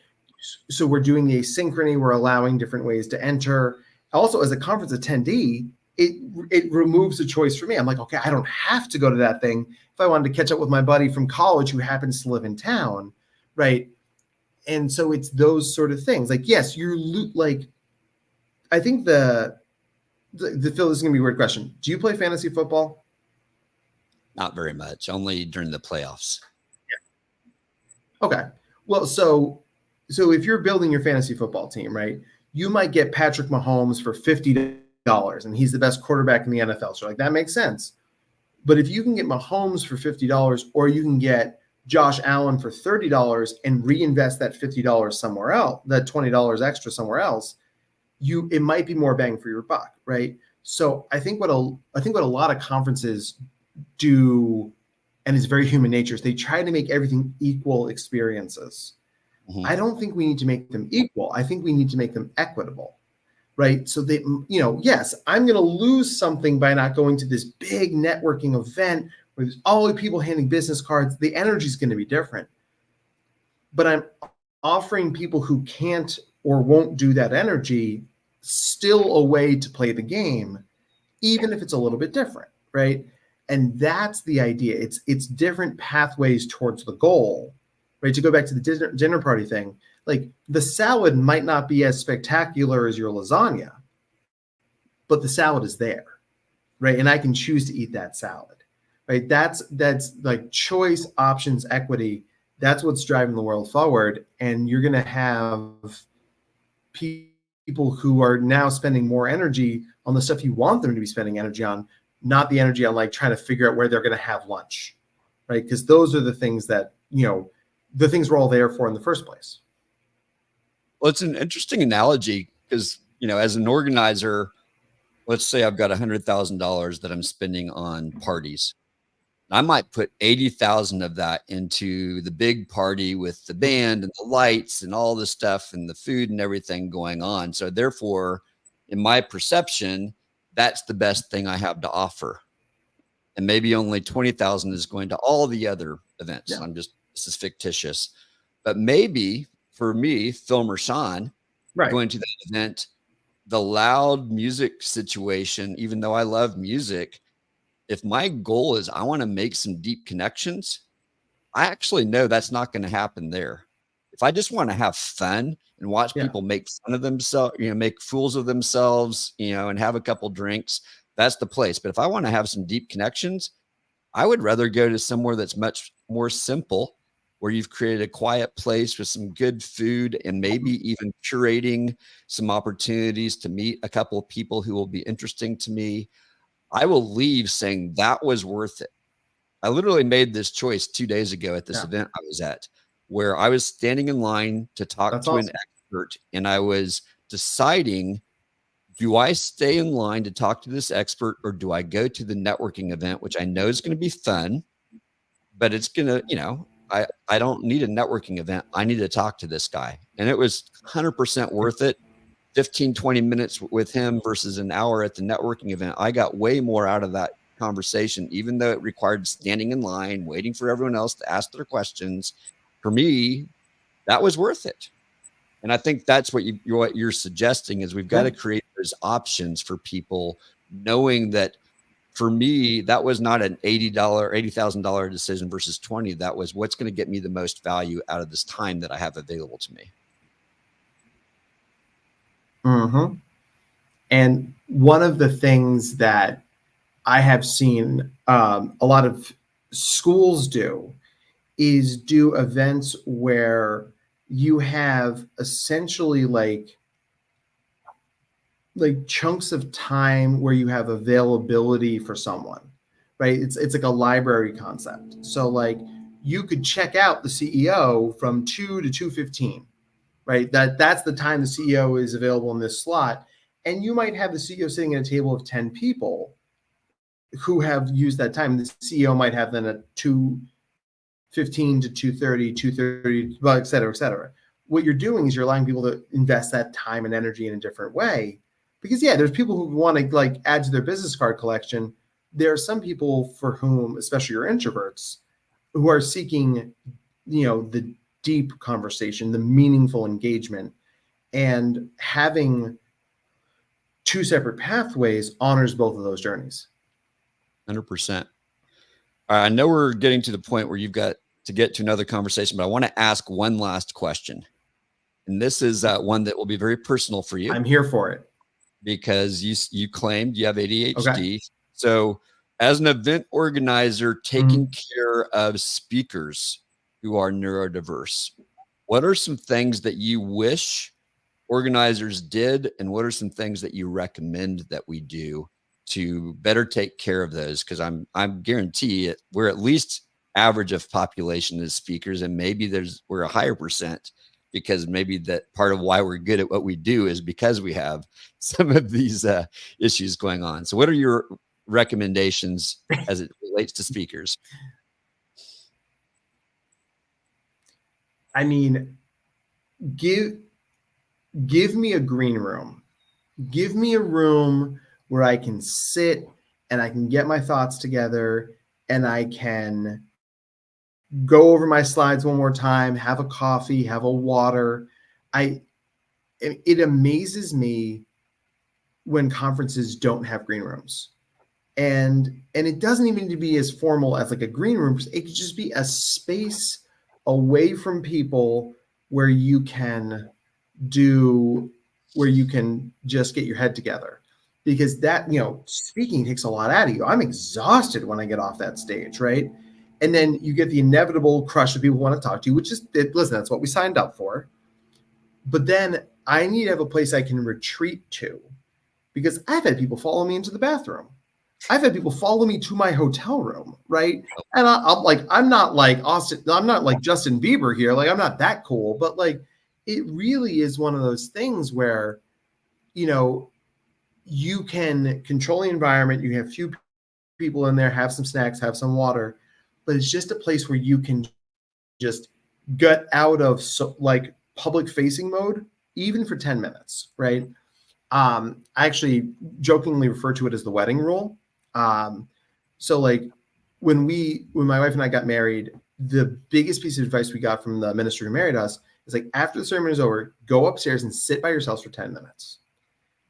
So we're doing the asynchrony. We're allowing different ways to enter. Also, as a conference attendee, it removes a choice for me. I'm like, okay, I don't have to go to that thing if I wanted to catch up with my buddy from college who happens to live in town, right? And so it's those sort of things. Like, yes, I think the Phil, this is gonna be a weird question. Do you play fantasy football? Not very much, only during the playoffs. Yeah. Okay. Well, so if you're building your fantasy football team, right, you might get Patrick Mahomes for $50 and he's the best quarterback in the NFL. So like that makes sense. But if you can get Mahomes for $50 or you can get Josh Allen for $30 and reinvest that $50 somewhere else, that $20 extra somewhere else, it might be more bang for your buck, right? So I think what a lot of conferences do, and it's very human nature, is they try to make everything equal experiences. I don't think we need to make them equal. I think we need to make them equitable, right? So they, yes, I'm going to lose something by not going to this big networking event where there's all the people handing business cards. The energy is going to be different. But I'm offering people who can't or won't do that energy still a way to play the game, even if it's a little bit different, right? And that's the idea. It's different pathways towards the goal, right? To go back to the dinner party thing, like the salad might not be as spectacular as your lasagna, but the salad is there, right? And I can choose to eat that salad, right? That's like choice, options, equity. That's what's driving the world forward. And you're going to have people who are now spending more energy on the stuff you want them to be spending energy on, not the energy on like trying to figure out where they're going to have lunch, right? Because those are the things that, the things we're all there for in the first place. Well, it's an interesting analogy because, as an organizer, let's say I've got $100,000 that I'm spending on parties. I might put 80,000 of that into the big party with the band and the lights and all the stuff and the food and everything going on. So therefore, in my perception, that's the best thing I have to offer. And maybe only 20,000 is going to all the other events. Yeah. This is fictitious, but maybe for me, Film or Sean, Right. going to that event, the loud music situation, even though I love music, if my goal is I want to make some deep connections, I actually know that's not going to happen there. If I just want to have fun and watch people make fun of themselves, make fools of themselves, and have a couple drinks, that's the place. But if I want to have some deep connections, I would rather go to somewhere that's much more simple, where you've created a quiet place with some good food and maybe even curating some opportunities to meet a couple of people who will be interesting to me. I will leave saying that was worth it. I literally made this choice 2 days ago at this event I was at, where I was standing in line to talk to an expert, and I was deciding, do I stay in line to talk to this expert, or do I go to the networking event, which I know is going to be fun, but it's going to, I don't need a networking event. I need to talk to this guy. And it was 100% worth it. 15, 20 minutes with him versus an hour at the networking event. I got way more out of that conversation, even though it required standing in line, waiting for everyone else to ask their questions. For me, that was worth it. And I think that's what you're suggesting is we've got to create those options for people, knowing that for me, that was not an $80,000 decision versus 20. That was what's going to get me the most value out of this time that I have available to me. Mm-hmm. And one of the things that I have seen a lot of schools do is do events where you have essentially like chunks of time where you have availability for someone, right? It's like a library concept. So like you could check out the CEO from 2 to 2:15, right? That's the time the CEO is available in this slot. And you might have the CEO sitting at a table of 10 people who have used that time. The CEO might have then a 2:15 to 2:30, 2:30, well, et cetera, et cetera. What you're doing is you're allowing people to invest that time and energy in a different way. Because there's people who want to like add to their business card collection. There are some people for whom, especially your introverts, who are seeking, the deep conversation, the meaningful engagement, and having two separate pathways honors both of those journeys. 100%. I know we're getting to the point where you've got to get to another conversation, but I want to ask one last question. And this is one that will be very personal for you. I'm here for it. Because you claimed you have ADHD. Okay. So as an event organizer taking care of speakers who are neurodiverse, what are some things that you wish organizers did? And what are some things that you recommend that we do to better take care of those? Because I'm guarantee it, we're at least average of population as speakers, and maybe we're a higher percent, because maybe that part of why we're good at what we do is because we have some of these issues going on. So what are your recommendations as it relates to speakers? I mean, give me a green room. Give me a room where I can sit and I can get my thoughts together and I can go over my slides one more time, have a coffee, have a water. It amazes me when conferences don't have green rooms. And it doesn't even need to be as formal as like a green room. It could just be a space away from people where you can just get your head together. Because that, speaking takes a lot out of you. I'm exhausted when I get off that stage, right? And then you get the inevitable crush of people who want to talk to you, which is, listen, that's what we signed up for. But then I need to have a place I can retreat to, because I've had people follow me into the bathroom. I've had people follow me to my hotel room, right? And I'm not like Austin, I'm not like Justin Bieber here. Like, I'm not that cool, but like, it really is one of those things where, you can control the environment. You have few people in there, have some snacks, have some water, but it's just a place where you can just get out of like public facing mode, even for 10 minutes, right? I actually jokingly refer to it as the wedding rule. So like when my wife and I got married, the biggest piece of advice we got from the minister who married us is like, after the ceremony is over, go upstairs and sit by yourselves for 10 minutes.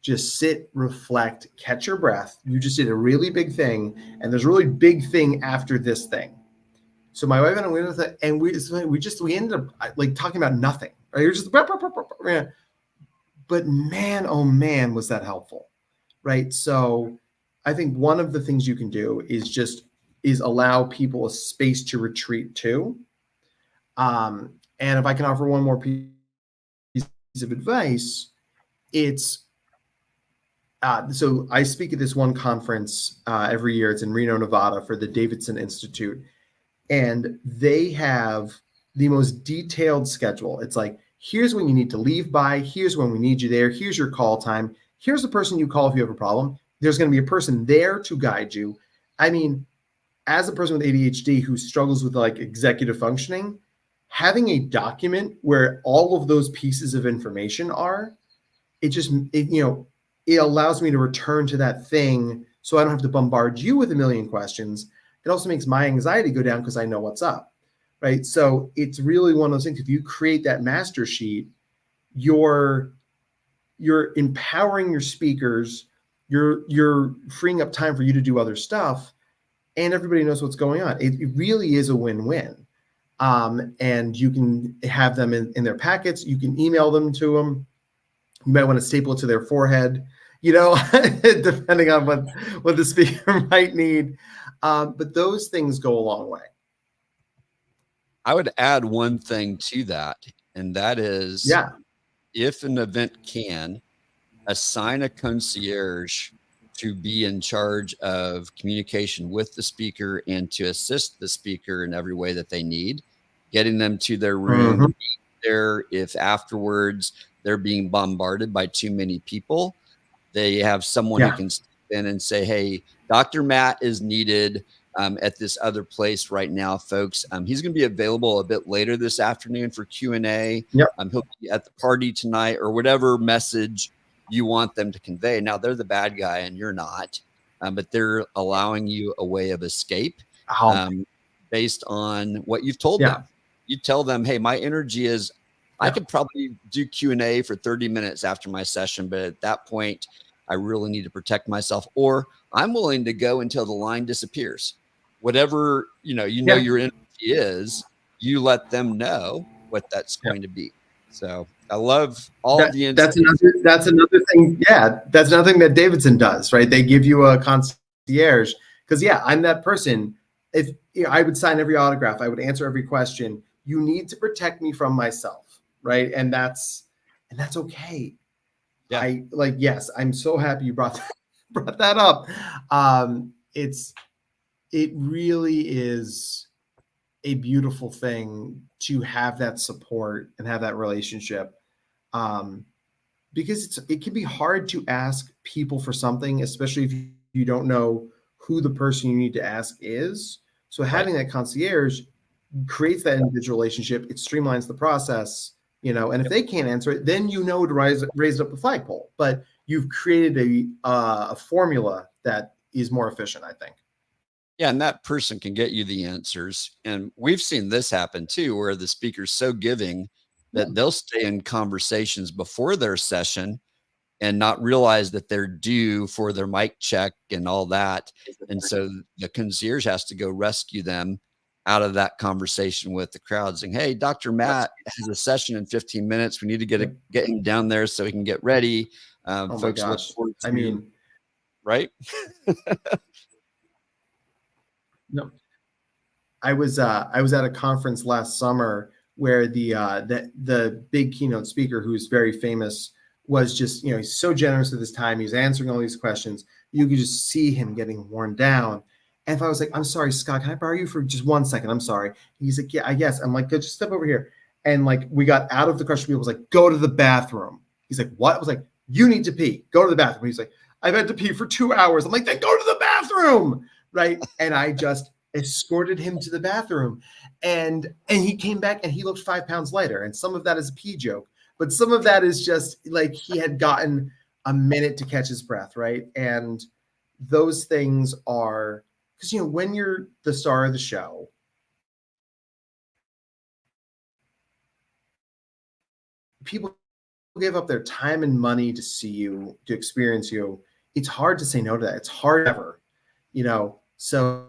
Just sit, reflect, catch your breath. You just did a really big thing, and there's a really big thing after this thing. So my wife and I went with it, and we ended up like talking about nothing. Right? You're just, but man, oh man, was that helpful, right? So I think one of the things you can do is allow people a space to retreat to. And if I can offer one more piece of advice, it's so I speak at this one conference every year. It's in Reno, Nevada, for the Davidson Institute. And they have the most detailed schedule. It's like, here's when you need to leave by. Here's when we need you there. Here's your call time. Here's the person you call if you have a problem. There's going to be a person there to guide you. I mean, as a person with ADHD who struggles with like executive functioning, having a document where all of those pieces of information are, it allows me to return to that thing so I don't have to bombard you with a million questions. It also makes my anxiety go down because I know what's up, right? So it's really one of those things. If you create that master sheet, you're empowering your speakers, you're freeing up time for you to do other stuff, and everybody knows what's going on. It really is a win-win. And you can have them in their packets. You can email them to them. You might want to staple it to their forehead, depending on what the speaker might need. But those things go a long way. I would add one thing to that, and that is, if an event can assign a concierge to be in charge of communication with the speaker and to assist the speaker in every way that they need, getting them to their room, there if afterwards they're being bombarded by too many people, they have someone who can step in and say, hey, Dr. Matt is needed at this other place right now, folks. He's going to be available a bit later this afternoon for Q&A. He'll be at the party tonight, or whatever message you want them to convey. Now, they're the bad guy and you're not, but they're allowing you a way of escape based on what you've told them. You tell them, hey, my energy is, I could probably do Q&A for 30 minutes after my session, but at that point, I really need to protect myself, or I'm willing to go until the line disappears. Whatever, your energy is, you let them know what that's going to be. So I love all of the that's another thing. Yeah, that's another thing that Davidson does, right? They give you a concierge because I'm that person. If I would sign every autograph, I would answer every question. You need to protect me from myself, right? And that's okay. Yes, I'm so happy you brought that up. It really is a beautiful thing to have that support and have that relationship, because it can be hard to ask people for something, especially if you don't know who the person you need to ask is. So having that concierge creates that individual relationship. It streamlines the process, and if they can't answer it, then to raise it up the flagpole. But you've created a formula that is more efficient, I think. Yeah, and that person can get you the answers. And we've seen this happen too, where the speaker's so giving that they'll stay in conversations before their session and not realize that they're due for their mic check and all that. And so the concierge has to go rescue them out of that conversation with the crowd, saying, hey, Dr. Matt has a session in 15 minutes. We need to get him down there so he can get ready. Folks look forward to, right? No, I was at a conference last summer where the big keynote speaker, who's very famous, was just, he's so generous with his time. He's answering all these questions. You could just see him getting worn down. And if I was like, I'm sorry, Scott, can I borrow you for just 1 second? I'm sorry. He's like, yeah, I guess. I'm like, good, just step over here. And like, we got out of the question. People was like, go to the bathroom. He's like, what? I was like, you need to pee. Go to the bathroom. He's like, I've had to pee for 2 hours. I'm like, then go to the bathroom, right? And I just escorted him to the bathroom, and he came back and he looked 5 pounds lighter. And some of that is a pee joke, but some of that is just like he had gotten a minute to catch his breath, right? And those things are, because when you're the star of the show, people give up their time and money to see you, to experience you. It's hard to say no to that. It's hard ever, so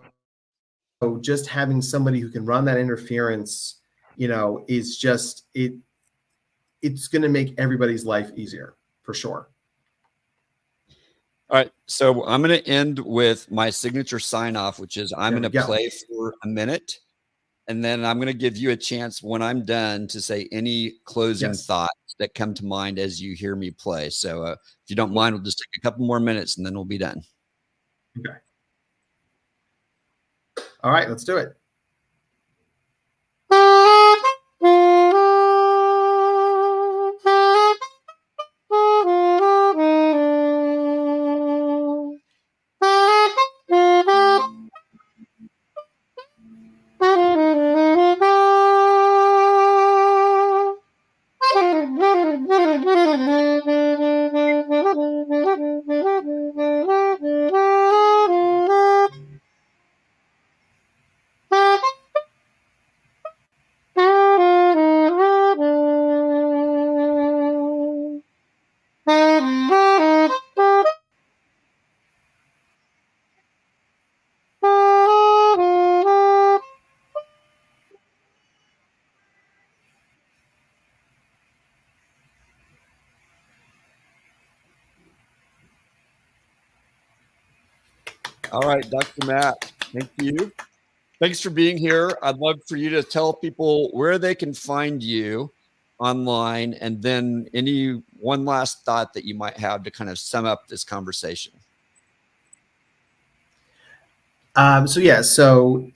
just having somebody who can run that interference, is just it's going to make everybody's life easier for sure. All right. So I'm going to end with my signature sign off, which is I'm going to play for a minute. And then I'm going to give you a chance when I'm done to say any closing thoughts that come to mind as you hear me play. So if you don't mind, we'll just take a couple more minutes and then we'll be done. Okay. All right, let's do it. All right, Dr. Matt, thank you. Thanks for being here. I'd love for you to tell people where they can find you online, and then any one last thought that you might have to kind of sum up this conversation. So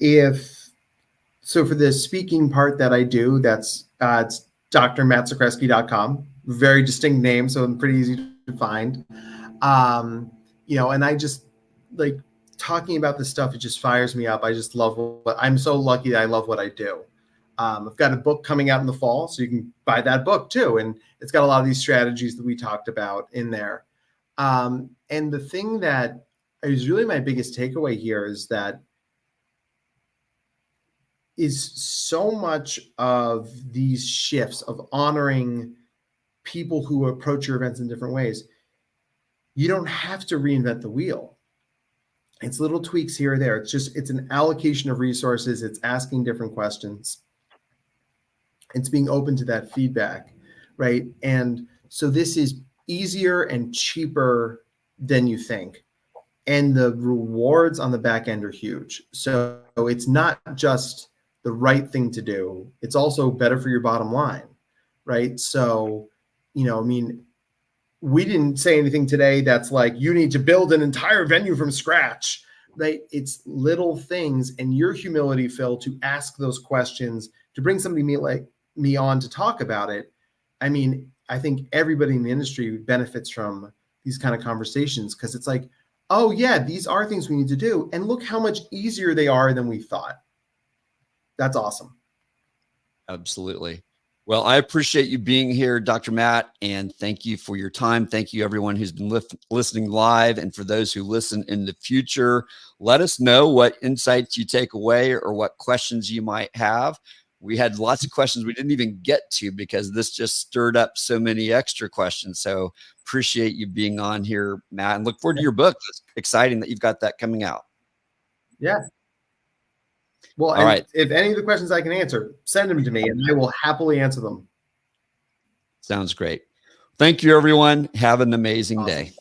for the speaking part that I do, that's it's drmattzakreski.com. Very distinct name, so I'm pretty easy to find. And I just like talking about this stuff. It just fires me up. I just love I'm so lucky that I love what I do. I've got a book coming out in the fall, so you can buy that book too. And it's got a lot of these strategies that we talked about in there. And the thing that is really my biggest takeaway here is that so much of these shifts of honoring people who approach your events in different ways. You don't have to reinvent the wheel. It's little tweaks here or there. It's an allocation of resources. It's asking different questions. It's being open to that feedback, right? And so this is easier and cheaper than you think. And the rewards on the back end are huge. So it's not just the right thing to do. It's also better for your bottom line, right? So, we didn't say anything today that's like, you need to build an entire venue from scratch, right? It's little things, and your humility, Phil, to ask those questions, to bring somebody like me on to talk about it. I think everybody in the industry benefits from these kind of conversations, because it's like, oh yeah, these are things we need to do. And look how much easier they are than we thought. That's awesome. Absolutely. Well, I appreciate you being here, Dr. Matt, and thank you for your time. Thank you, everyone who's been listening live. And for those who listen in the future, let us know what insights you take away or what questions you might have. We had lots of questions we didn't even get to because this just stirred up so many extra questions. So appreciate you being on here, Matt, and look forward to your book. It's exciting that you've got that coming out. Yeah. Well, all right. If any of the questions I can answer, send them to me and I will happily answer them. Sounds great. Thank you, everyone. Have an amazing day.